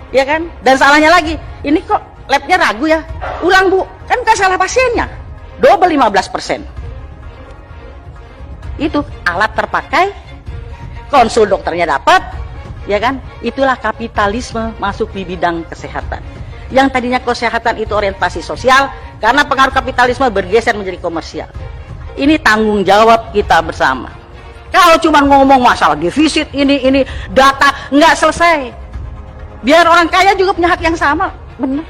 Ya kan? Dan salahnya lagi, ini kok labnya ragu ya? Ulang bu, kan bukan salah pasiennya. Double 15%. Itu alat terpakai, konsul dokternya dapat. Ya kan, itulah kapitalisme masuk di bidang kesehatan. Yang tadinya kesehatan itu orientasi sosial, karena pengaruh kapitalisme bergeser menjadi komersial. Ini tanggung jawab kita bersama. Kalau cuma ngomong masalah defisit ini data, nggak selesai. Biar orang kaya juga punya hak yang sama, benar.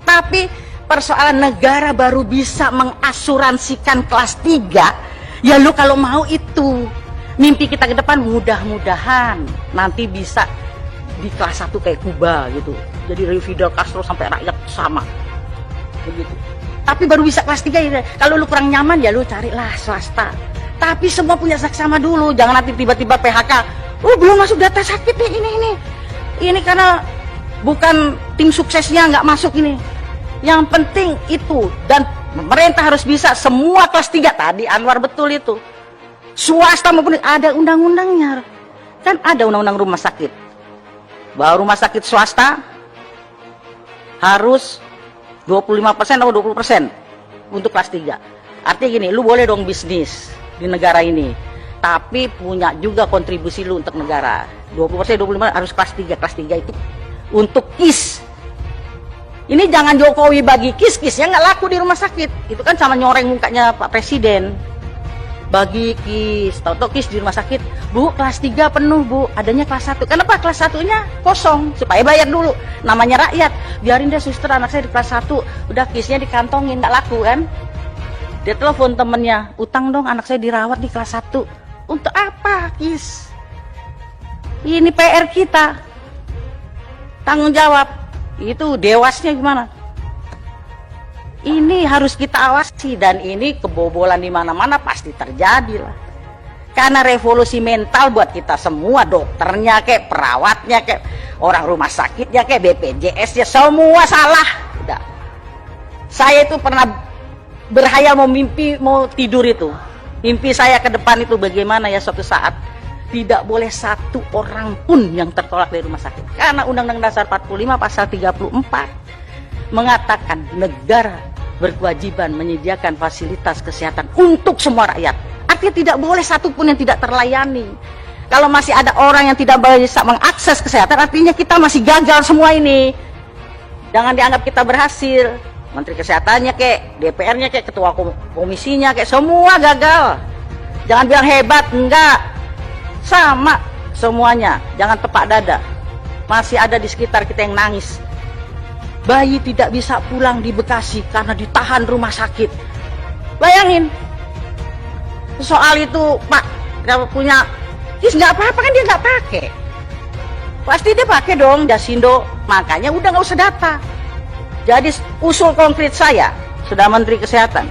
Tapi persoalan negara baru bisa mengasuransikan kelas 3, ya lu kalau mau itu. Mimpi kita ke depan mudah-mudahan nanti bisa di kelas 1 kayak Kuba gitu. Jadi dari Fidel Castro sampai rakyat sama. Begitu. Tapi baru bisa kelas 3 ya. Kalau lu kurang nyaman ya lu carilah swasta. Tapi semua punya saksama dulu, jangan nanti tiba-tiba PHK. Oh belum masuk data sakit nih ini. Ini karena bukan tim suksesnya nggak masuk ini. Yang penting itu, dan pemerintah harus bisa semua kelas 3 tadi Anwar betul itu. Swasta maupun ada undang-undangnya. Kan ada undang-undang rumah sakit. Bahwa rumah sakit swasta harus 25% atau 20% untuk kelas 3. Artinya gini, lu boleh dong bisnis di negara ini, tapi punya juga kontribusi lu untuk negara. 20%, 25% harus kelas 3. Kelas 3 itu untuk KIS. Ini jangan Jokowi bagi KIS-KISnya nggak laku di rumah sakit. Itu kan sama nyoreng mukanya Pak Presiden. Bagi KIS, tahu-tahu KIS di rumah sakit, Bu, kelas 3 penuh, Bu, adanya kelas 1. Kenapa kelas 1-nya kosong? Supaya bayar dulu. Namanya rakyat. Biarin deh suster anak saya di kelas 1, udah KIS-nya dikantongin, nggak laku kan? Dia telepon temennya, utang dong anak saya dirawat di kelas 1. Untuk apa KIS? Ini PR kita. Tanggung jawab. Itu dewasnya gimana? Ini harus kita awasi, dan ini kebobolan di mana-mana pasti terjadi lah. Karena revolusi mental buat kita semua, dokternya kayak perawatnya kayak orang rumah sakitnya kayak BPJS ya semua salah. Udah. Saya itu pernah berhayal mau mimpi mau tidur itu. Mimpi saya ke depan itu bagaimana ya suatu saat tidak boleh satu orang pun yang tertolak dari rumah sakit. Karena Undang-Undang Dasar 45 pasal 34 mengatakan negara berkewajiban menyediakan fasilitas kesehatan untuk semua rakyat. Artinya tidak boleh satupun yang tidak terlayani. Kalau masih ada orang yang tidak bisa mengakses kesehatan, artinya kita masih gagal semua ini. Jangan dianggap kita berhasil. Menteri Kesehatannya kek, DPR-nya kek, ketua komisinya kek, semua gagal. Jangan bilang hebat, enggak. Sama semuanya, jangan tepak dada. Masih ada di sekitar kita yang nangis. Bayi tidak bisa pulang di Bekasi karena ditahan rumah sakit. Bayangin. Soal itu, Pak, kalau punya KIS nggak apa-apa kan dia nggak pakai. Pasti dia pakai dong Jasindo. Makanya udah nggak usah data. Jadi usul konkret saya, sudah Menteri Kesehatan,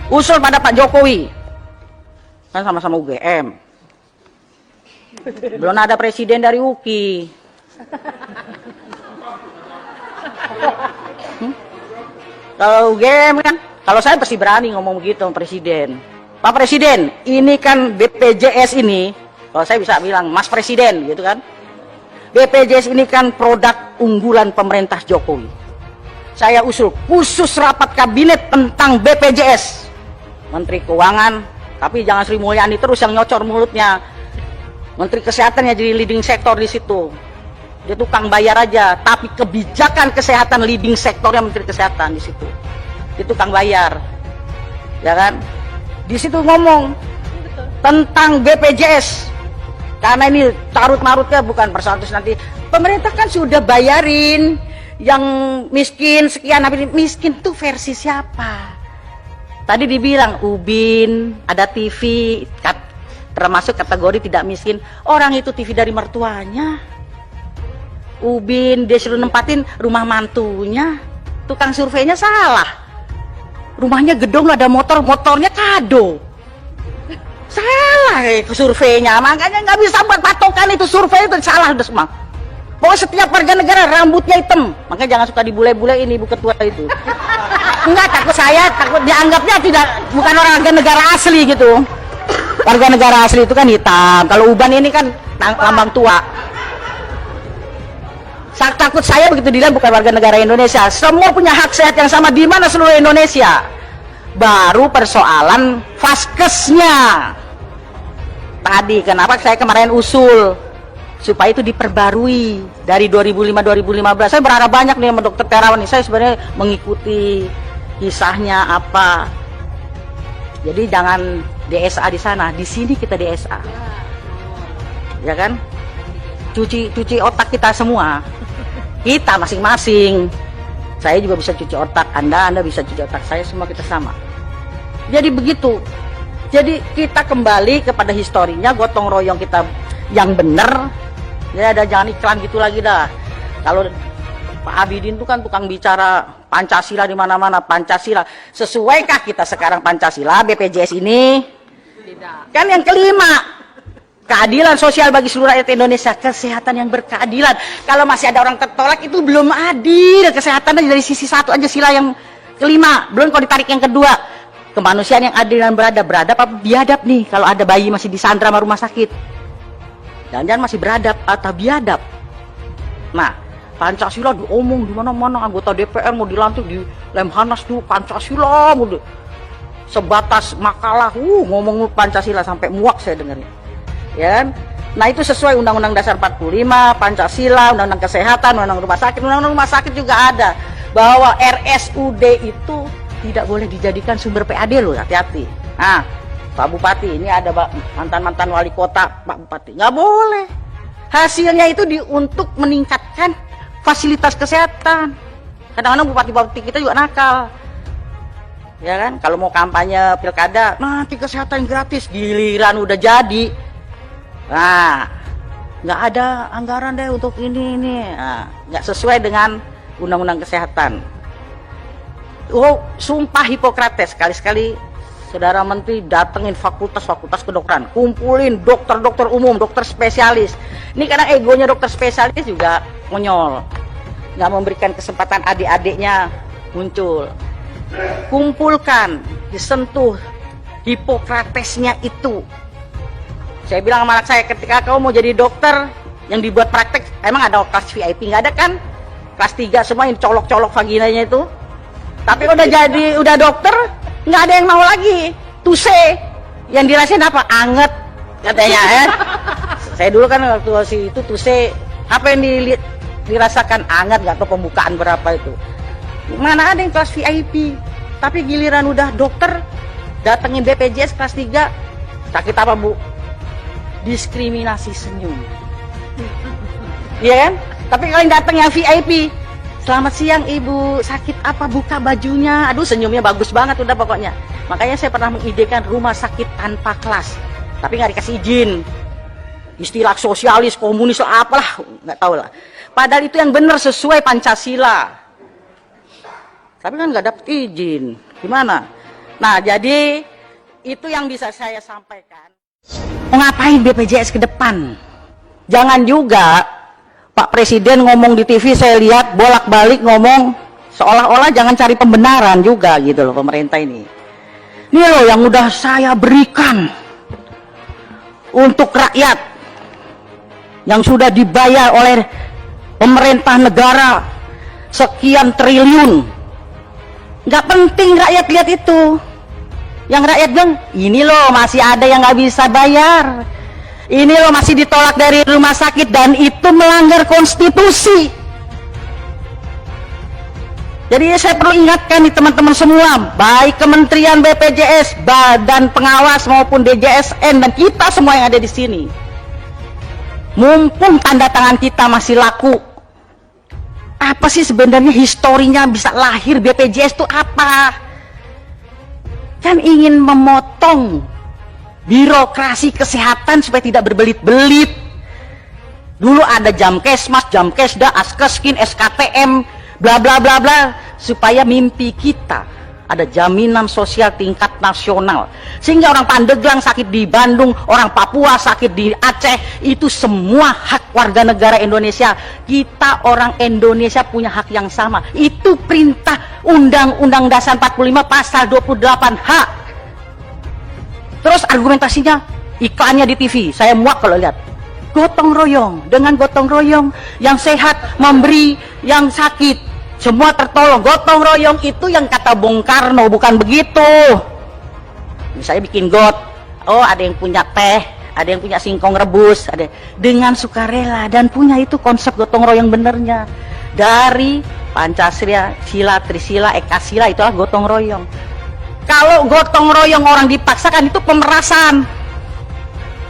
usul pada Pak Jokowi. Kan sama-sama UGM. Belum ada presiden dari UKI. Kalau UGM kan, kalau saya pasti berani ngomong begitu sama Presiden. Pak Presiden, ini kan BPJS ini, kalau saya bisa bilang Mas Presiden gitu kan. BPJS ini kan produk unggulan pemerintah Jokowi. Saya usul khusus rapat kabinet tentang BPJS. Menteri Keuangan, tapi jangan Sri Mulyani terus yang nyocor mulutnya. Menteri Kesehatan yang jadi leading sektor di situ. Dia tukang bayar aja, tapi kebijakan kesehatan leading sektornya Menteri Kesehatan di situ. Dia tukang bayar, ya kan? Di situ ngomong tentang BPJS, karena ini carut-marutnya bukan persoalan nanti. Pemerintah kan sudah bayarin yang miskin sekian, tapi miskin tuh versi siapa? Tadi dibilang Ubin, ada TV, termasuk kategori tidak miskin. Orang itu TV dari mertuanya. Ubin dia suruh nempatin rumah mantunya. Tukang surveinya salah. Rumahnya gedung ada motor, motornya kado. Salah surveinya. Makanya nggak bisa buat patokan itu, survei itu salah udah semua. Pokoknya setiap warga negara rambutnya hitam. Makanya jangan suka dibule-bule ini ibu ketua itu. Enggak, takut saya takut dianggapnya tidak bukan warga negara asli gitu. Warga negara asli itu kan hitam. Kalau uban ini kan lambang tua. Takut saya begitu dilihat bukan warga negara Indonesia. Semua punya hak sehat yang sama di mana seluruh Indonesia. Baru persoalan vaskesnya. Tadi kenapa saya kemarin usul supaya itu diperbarui dari 2005-2015. Saya berharap banyak nih sama Dokter Terawan. Saya sebenarnya mengikuti kisahnya apa. Jadi jangan DSA di sana, di sini kita DSA. Ya kan? Cuci otak kita semua. Kita masing-masing. Saya juga bisa cuci otak Anda bisa cuci otak saya, semua kita sama. Jadi begitu. Jadi kita kembali kepada historinya, gotong royong kita yang benar. Ya ada jangan iklan gitu lagi dah. Kalau Pak Abidin itu kan tukang bicara Pancasila di mana-mana, Pancasila. Sesuaikah kita sekarang Pancasila BPJS ini? Tidak. Kan yang kelima, keadilan sosial bagi seluruh rakyat Indonesia, kesehatan yang berkeadilan. Kalau masih ada orang tertolak itu belum adil. Kesehatan dari sisi satu aja sila yang kelima, belum kalau ditarik yang kedua. Kemanusiaan yang adil dan beradab apa biadab nih? Kalau ada bayi masih disandra sama rumah sakit, jangan-jangan masih beradab atau biadab. Nah, Pancasila diomong di mana-mana, anggota DPR mau dilantik di Lemhanas tuh Pancasila, sebatas makalah, ngomong Pancasila sampai muak saya dengarnya. Ya, nah itu sesuai Undang-Undang Dasar 45, Pancasila, Undang-Undang Kesehatan, Undang-Undang Rumah Sakit. Undang-Undang Rumah Sakit juga ada bahwa RSUD itu tidak boleh dijadikan sumber PAD loh, hati-hati. Nah, Pak Bupati, ini ada mantan-mantan wali kota, Pak Bupati, nggak boleh. Hasilnya itu untuk meningkatkan fasilitas kesehatan. Kadang-kadang bupati-bupati kita juga nakal. Ya kan, kalau mau kampanye pilkada, nanti kesehatan gratis, giliran udah jadi. Nah, nggak ada anggaran deh untuk ini. Nah, nggak sesuai dengan Undang-Undang Kesehatan. Oh, sumpah Hipokrates, sekali-sekali Saudara Menteri datengin fakultas-fakultas kedokteran, kumpulin dokter-dokter umum, dokter spesialis. Ini kadang egonya dokter spesialis juga monyol, nggak memberikan kesempatan adik-adiknya muncul. Kumpulkan, disentuh Hipokratesnya itu. Saya bilang sama anak saya, ketika kau mau jadi dokter yang dibuat praktek, emang ada kelas VIP? Nggak ada kan? Kelas 3 semua yang colok-colok vaginanya itu. Tapi udah dokter, nggak ada yang mau lagi. Tuse, yang dirasain apa? Anget katanya ya. Saya dulu kan waktu itu tuse, apa yang dirasakan anget, nggak tahu pembukaan berapa itu. Mana ada yang kelas VIP? Tapi giliran udah dokter, datengin BPJS kelas 3, sakit apa Bu? Diskriminasi senyum. Iya kan? Tapi kalau yang datang yang VIP, selamat siang Ibu, sakit apa, buka bajunya, aduh senyumnya bagus banget udah pokoknya. Makanya saya pernah mengidekan rumah sakit tanpa kelas, tapi nggak dikasih izin. Istilah sosialis, komunis, apalah, nggak tahu lah. Padahal itu yang benar sesuai Pancasila. Tapi kan nggak dapet izin, gimana? Nah, jadi itu yang bisa saya sampaikan. Ngapain BPJS ke depan? Jangan juga Pak Presiden ngomong di TV, saya lihat bolak-balik ngomong seolah-olah jangan cari pembenaran juga gitu loh pemerintah ini. Ini loh yang udah saya berikan untuk rakyat yang sudah dibayar oleh pemerintah negara sekian triliun. Nggak penting rakyat lihat itu. Yang rakyat bilang, ini loh masih ada yang nggak bisa bayar. Ini loh masih ditolak dari rumah sakit dan itu melanggar konstitusi. Jadi saya perlu ingatkan nih teman-teman semua, baik Kementerian BPJS, Badan Pengawas maupun DJSN dan kita semua yang ada di sini. Mumpung tanda tangan kita masih laku, apa sih sebenarnya historinya bisa lahir BPJS itu apa? Kan ingin memotong birokrasi kesehatan supaya tidak berbelit-belit. Dulu ada Jamkesmas, Jamkesda, Askeskin, SKTM, bla bla bla bla, supaya mimpi kita ada jaminan sosial tingkat nasional, sehingga orang Pandeglang sakit di Bandung, orang Papua sakit di Aceh, itu semua hak warga negara Indonesia. Kita orang Indonesia punya hak yang sama. Itu perintah Undang-Undang Dasar 45 pasal 28H. Terus argumentasinya, iklannya di TV, saya muak kalau lihat gotong royong. Dengan gotong royong, yang sehat memberi yang sakit, semua tertolong. Gotong royong itu yang kata Bung Karno, bukan begitu. Misalnya bikin got, oh ada yang punya teh, ada yang punya singkong rebus, ada dengan sukarela, dan punya itu konsep gotong royong benernya dari Pancasila, Sila, Trisila, Ekasila, itulah gotong royong. Kalau gotong royong orang dipaksakan itu pemerasan.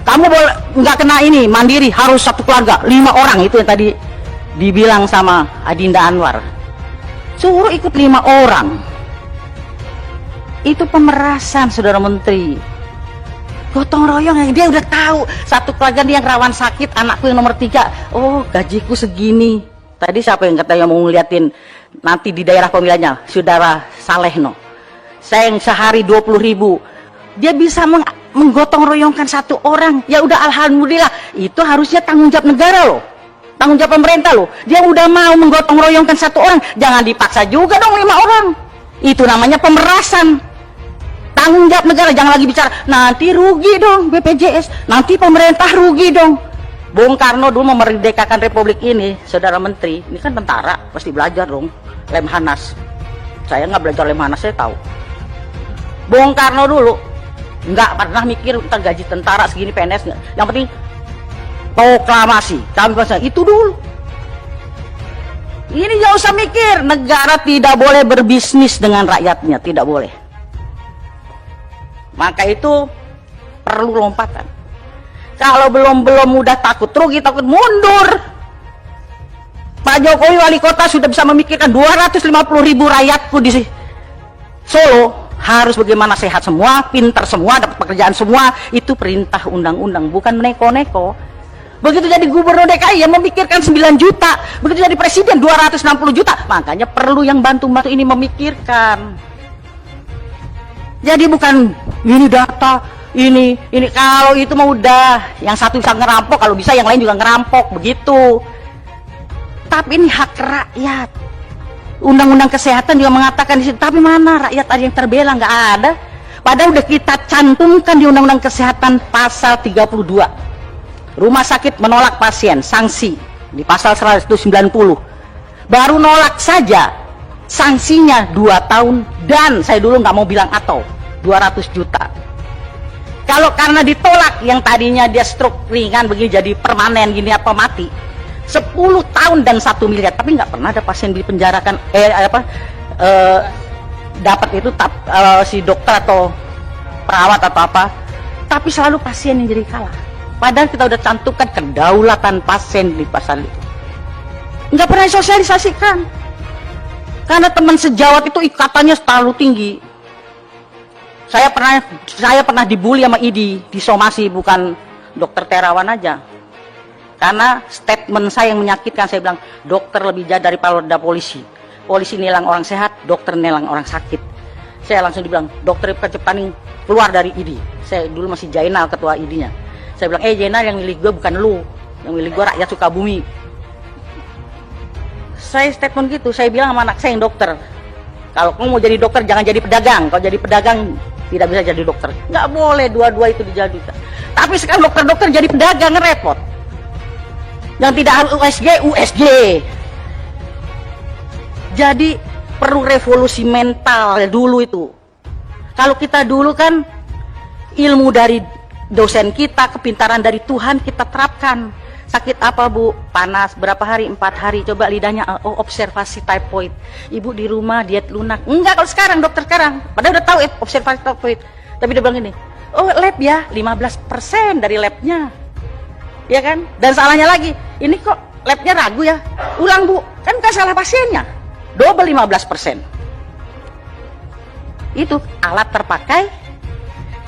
Kamu boleh nggak kena ini mandiri, harus satu keluarga 5 orang, itu yang tadi dibilang sama Adinda Anwar. Suruh ikut 5 orang. Itu pemerasan, Saudara Menteri. Gotong royong yang dia udah tahu satu keluarga yang rawan sakit, anakku yang nomor 3, oh gajiku segini, Tadi siapa yang katanya mau ngeliatin nanti di daerah pemilihannya? Saudara Salehno. Saya yang sehari 20.000. Dia bisa menggotong royongkan satu orang. Ya udah alhamdulillah. Itu harusnya tanggung jawab negara loh. Tanggung jawab pemerintah loh. Dia udah mau menggotong royongkan satu orang. Jangan dipaksa juga dong 5 orang. Itu namanya pemerasan. Tanggung jawab negara. Jangan lagi bicara nanti rugi dong BPJS. Nanti pemerintah rugi dong. Bung Karno dulu memerdekakan Republik ini, Saudara Menteri, ini kan tentara, pasti belajar dong, Lemhanas. Saya nggak belajar Lemhanas, saya tahu. Bung Karno dulu nggak pernah mikir tentang gaji tentara segini PNS, yang penting proklamasi, kami pasang itu dulu. Ini nggak usah mikir, negara tidak boleh berbisnis dengan rakyatnya, tidak boleh. Maka itu perlu lompatan. Kalau belum udah takut rugi, takut mundur. Pak Jokowi wali kota sudah bisa memikirkan 250.000 rakyatku di Solo harus bagaimana sehat semua, pintar semua, dapat pekerjaan semua. Itu perintah undang-undang, bukan neko-neko. Begitu jadi gubernur DKI yang memikirkan 9 juta, begitu jadi presiden 260 juta. Makanya perlu yang bantu-bantu ini memikirkan. Jadi bukan ini data ini kalau itu mah udah yang satu bisa ngerampok, kalau bisa yang lain juga ngerampok begitu. Tapi ini hak rakyat. Undang-undang kesehatan juga mengatakan di situ, tapi mana rakyat ada yang terbela? Nggak ada. Padahal udah kita cantumkan di Undang-Undang Kesehatan pasal 32. Rumah sakit menolak pasien, sanksi di pasal 190. Baru nolak saja sanksinya 2 tahun dan saya dulu nggak mau bilang atau 200 juta. Kalau karena ditolak yang tadinya dia stroke ringan begini jadi permanen gini apa mati 10 tahun dan 1 miliar, tapi nggak pernah ada pasien dipenjarakan dapat itu si dokter atau perawat atau apa, tapi selalu pasien yang jadi kalah. Padahal kita udah cantumkan kedaulatan pasien di pasal itu, nggak pernah disosialisasikan karena teman sejawat itu ikatannya terlalu tinggi. Saya pernah dibully sama ID di somasi, bukan dokter Terawan aja. Karena statement saya yang menyakitkan, saya bilang dokter lebih jahat daripada polisi. Polisi nilang orang sehat, dokter nilang orang sakit. Saya langsung dibilang dokter Keceptaning keluar dari ID. Saya dulu masih Jainal ketua ID-nya. Saya bilang Jainal, yang milih gue bukan lu, yang milih gue rakyat Sukabumi. Saya statement gitu, saya bilang sama anak saya yang dokter, kalau kamu mau jadi dokter jangan jadi pedagang. Kalau jadi pedagang tidak bisa jadi dokter. Nggak boleh dua-dua itu dijadikan. Tapi sekarang dokter-dokter jadi pedagang, repot. Yang tidak harus USG. Jadi perlu revolusi mental dulu itu. Kalau kita dulu kan ilmu dari dosen kita, kepintaran dari Tuhan kita terapkan. Sakit apa Bu? Panas, berapa hari? 4 hari. Coba lidahnya, oh observasi typhoid. Ibu di rumah diet lunak. Enggak kalau sekarang, dokter sekarang. Padahal udah tahu observasi typhoid. Tapi dia bilang gini, oh lab ya, 15% dari labnya. Ya kan? Dan salahnya lagi, ini kok labnya ragu ya? Ulang Bu, kan bukan salah pasiennya. Double 15%. Itu alat terpakai,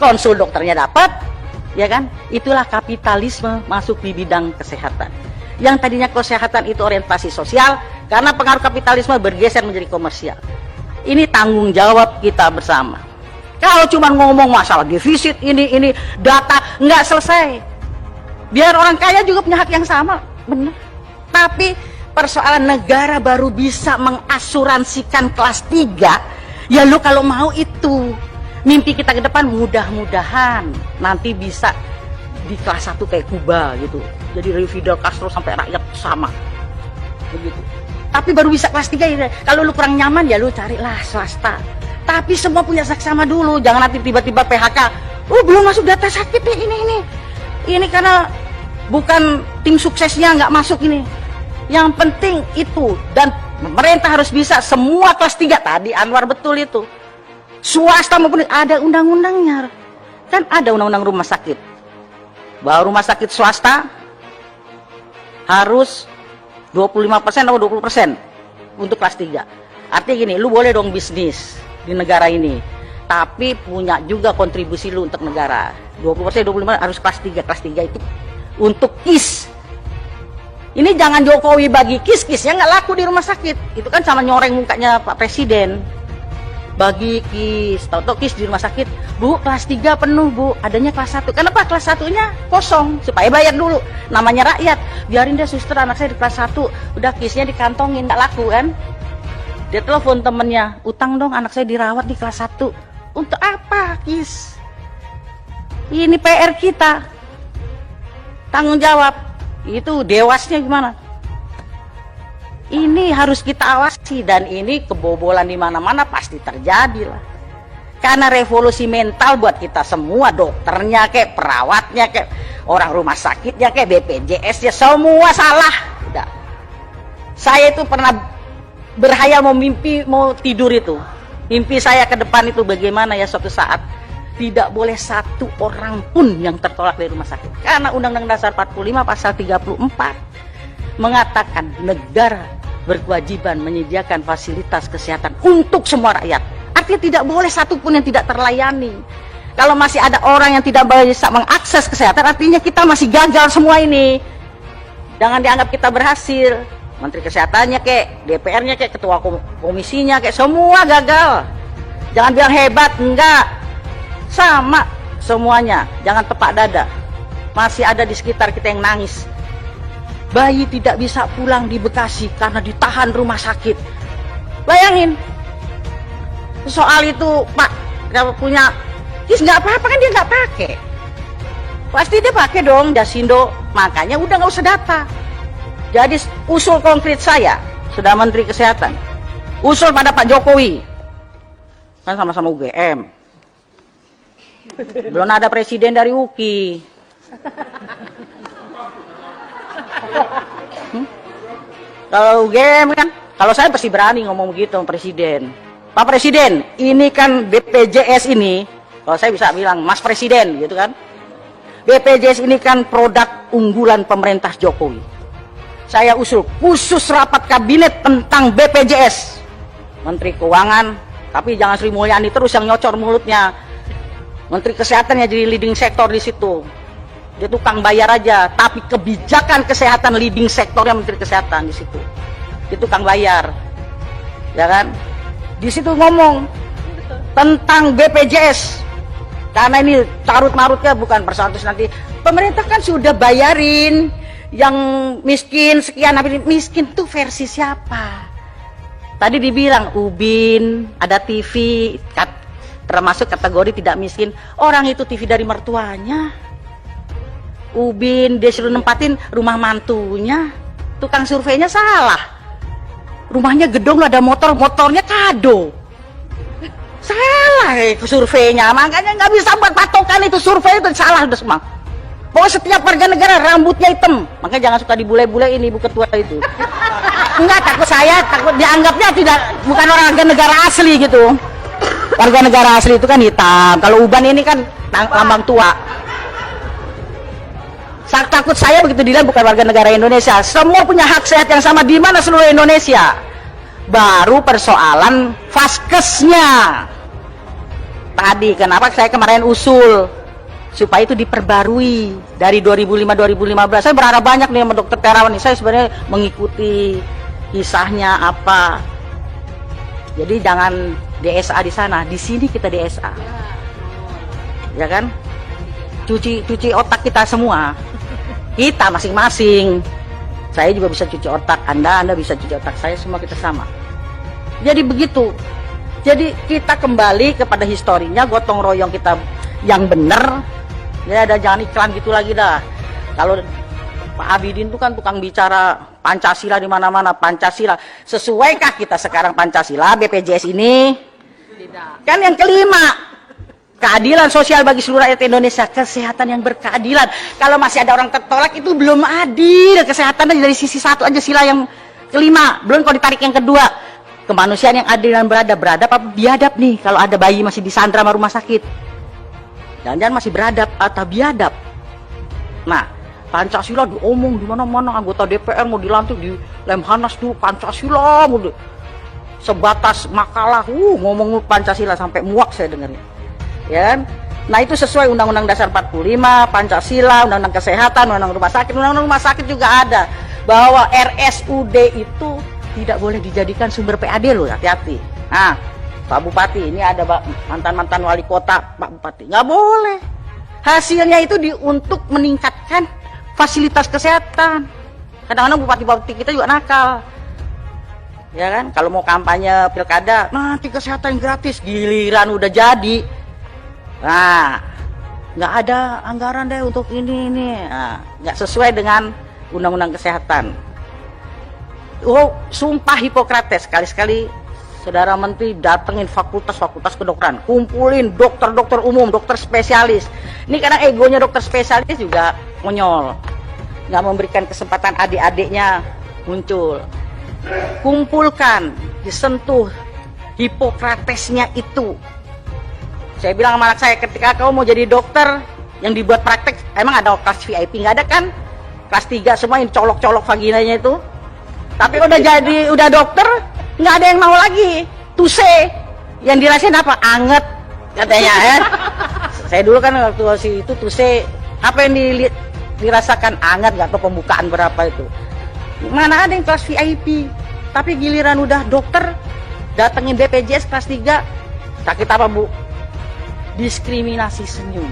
konsul dokternya dapat. Ya kan, itulah kapitalisme masuk di bidang kesehatan. Yang tadinya kesehatan itu orientasi sosial, karena pengaruh kapitalisme bergeser menjadi komersial. Ini tanggung jawab kita bersama. Kalau cuma ngomong masalah defisit ini data nggak selesai. Biar orang kaya juga punya hak yang sama, benar. Tapi persoalan negara baru bisa mengasuransikan kelas 3. Ya lu kalau mau itu. Mimpi kita ke depan mudah-mudahan nanti bisa di kelas 1 kayak Kuba gitu. Jadi dari Fidel Castro sampai rakyat sama. Begitu. Tapi baru bisa kelas 3 ya. Kalau lu kurang nyaman ya lu carilah swasta. Tapi semua punya saksama dulu. Jangan nanti tiba-tiba PHK. Oh belum masuk data sakit nih ini. Ini karena bukan tim suksesnya nggak masuk ini. Yang penting itu, dan pemerintah harus bisa semua kelas 3 tadi Anwar betul itu. Swasta maupun ada undang-undangnya, kan ada undang-undang rumah sakit bahwa rumah sakit swasta harus 25% atau 20% untuk kelas 3. Artinya gini, lu boleh dong bisnis di negara ini, tapi punya juga kontribusi lu untuk negara. 20%, 25% harus kelas 3. Kelas 3 itu untuk KIS. Ini jangan Jokowi bagi kis-kisnya nggak laku di rumah sakit. Itu kan sama nyoreng mukanya Pak Presiden. Bagi kis, tahu-tahu kis di rumah sakit, Bu, kelas 3 penuh, Bu, adanya kelas 1. Kenapa kelas 1-nya kosong? Supaya bayar dulu. Namanya rakyat. Biarin dia suster anak saya di kelas 1. Udah kisnya dikantongin, nggak laku kan? Dia telepon temennya, utang dong anak saya dirawat di kelas 1. Untuk apa, kis? Ini PR kita. Tanggung jawab. Itu dewasnya gimana? Ini harus kita awasi, dan ini kebobolan di mana-mana pasti terjadi lah. Karena revolusi mental buat kita semua, dokternya kayak perawatnya kayak orang rumah sakitnya kayak BPJS ya semua salah. Udah. Saya itu pernah berhayal mau mimpi mau tidur itu. Mimpi saya ke depan itu bagaimana ya suatu saat tidak boleh satu orang pun yang tertolak dari rumah sakit. Karena Undang-Undang Dasar 45 pasal 34 mengatakan negara berkewajiban menyediakan fasilitas kesehatan untuk semua rakyat. Artinya tidak boleh satu pun yang tidak terlayani. Kalau masih ada orang yang tidak bisa mengakses kesehatan, artinya kita masih gagal semua ini. Jangan dianggap kita berhasil. Menteri Kesehatannya kek, DPR-nya kek, ketua komisinya kek, semua gagal. Jangan bilang hebat, enggak. Sama semuanya, jangan tepak dada. Masih ada di sekitar kita yang nangis. Bayi tidak bisa pulang di Bekasi karena ditahan rumah sakit. Bayangin. Soal itu Pak, kalau punya kis nggak apa-apa kan dia nggak pakai. Pasti dia pakai dong Jasindo. Makanya udah nggak usah data. Jadi usul konkret saya, sudah Menteri Kesehatan, usul pada Pak Jokowi. Kan sama-sama UGM. Belum ada presiden dari UKI. Kalau UGM kan, kalau saya pasti berani ngomong begitu sama Presiden. Pak Presiden, ini kan BPJS ini, kalau saya bisa bilang Mas Presiden gitu kan. BPJS ini kan produk unggulan pemerintah Jokowi. Saya usul khusus rapat kabinet tentang BPJS. Menteri Keuangan, tapi jangan Sri Mulyani terus yang nyocor mulutnya. Menteri Kesehatan ya jadi leading sektor di situ. Dia tukang bayar aja, tapi kebijakan kesehatan leading sektornya Menteri Kesehatan di situ. Dia tukang bayar, ya kan? Di situ ngomong tentang BPJS, karena ini carut-marutnya bukan persoalan nanti. Pemerintah kan sudah bayarin yang miskin sekian, tapi miskin tuh versi siapa? Tadi dibilang Ubin, ada TV, termasuk kategori tidak miskin. Orang itu TV dari mertuanya. Ubin dia suruh nempatin rumah mantunya, tukang surveinya salah. Rumahnya gedung ada motor, motornya kado. Salah surveinya, makanya nggak bisa buat patokan itu survei itu salah udah semua. Pokoknya setiap warga negara rambutnya hitam, makanya jangan suka dibule-bule ini ibu ketua itu. Enggak, takut saya takut dianggapnya tidak bukan warga negara asli gitu. Warga negara asli itu kan hitam, kalau uban ini kan lambang tua. Takut saya begitu dilihat bukan warga negara Indonesia. Semua punya hak sehat yang sama di mana seluruh Indonesia. Baru persoalan vaskesnya. Tadi kenapa saya kemarin usul supaya itu diperbarui dari 2005-2015. Saya berharap banyak nih sama Dokter Terawan. Saya sebenarnya mengikuti kisahnya apa. Jadi jangan DSA di sana, di sini kita DSA. Ya kan? Cuci otak kita semua. Kita masing-masing. Saya juga bisa cuci otak Anda bisa cuci otak saya, semua kita sama. Jadi begitu. Jadi kita kembali kepada historinya, gotong royong kita yang benar. Ya ada jangan iklan gitu lagi dah. Kalau Pak Abidin itu kan tukang bicara Pancasila di mana-mana, Pancasila. Sesuaikah kita sekarang Pancasila BPJS ini? Tidak. Kan yang kelima, keadilan sosial bagi seluruh rakyat Indonesia, kesehatan yang berkeadilan. Kalau masih ada orang tertolak itu belum adil. Kesehatan dari sisi satu aja sila yang kelima, belum kalau ditarik yang kedua. Kemanusiaan yang adil dan beradab apa biadab nih? Kalau ada bayi masih disandra sama rumah sakit, jangan-jangan masih beradab atau biadab. Nah, Pancasila diomong di mana-mana, anggota DPR mau dilantik di Lemhanas dulu Pancasila, sebatas makalah, ngomong Pancasila sampai muak saya dengarnya. Ya kan? Nah itu sesuai Undang-Undang Dasar 45, Pancasila, Undang-Undang Kesehatan, Undang-Undang Rumah Sakit. Undang-Undang Rumah Sakit juga ada bahwa RSUD itu tidak boleh dijadikan sumber PAD loh, hati-hati. Nah, Pak Bupati, ini ada mantan-mantan wali kota, Pak Bupati, nggak boleh. Hasilnya itu untuk meningkatkan fasilitas kesehatan. Kadang-kadang bupati-bupati kita juga nakal. Ya kan, kalau mau kampanye pilkada, nanti kesehatan gratis, giliran udah jadi. Nah, nggak ada anggaran deh untuk ini. Nah, nggak sesuai dengan undang-undang kesehatan. Oh, sumpah Hipokrates, sekali-sekali Saudara Menteri datengin fakultas-fakultas kedokteran, kumpulin dokter-dokter umum, dokter spesialis. Ini kadang egonya dokter spesialis juga monyol, nggak memberikan kesempatan adik-adiknya muncul. Kumpulkan, disentuh Hipokratesnya itu. Saya bilang sama anak saya, ketika kau mau jadi dokter yang dibuat praktek, emang ada kelas VIP? Nggak ada kan? Kelas 3 semua yang colok-colok vaginanya itu. Tapi udah dokter, nggak ada yang mau lagi. Tuse, yang dirasain apa? Anget katanya ya. Saya dulu kan waktu itu tuse, apa yang dirasakan anget, nggak tahu pembukaan berapa itu. Mana ada yang kelas VIP? Tapi giliran udah dokter, datengin BPJS kelas 3, sakit apa Bu? Diskriminasi senyum.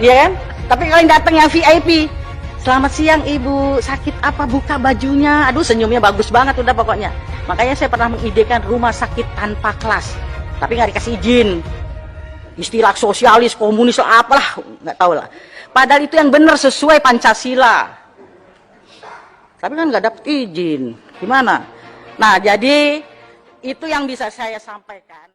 Iya kan? Tapi kalau yang datang yang VIP, selamat siang Ibu, sakit apa, buka bajunya. Aduh, senyumnya bagus banget udah pokoknya. Makanya saya pernah mengidekan rumah sakit tanpa kelas, tapi nggak dikasih izin. Istilah sosialis, komunis, apalah, nggak tahu lah. Padahal itu yang benar sesuai Pancasila. Tapi kan nggak dapet izin. Gimana? Nah, jadi itu yang bisa saya sampaikan.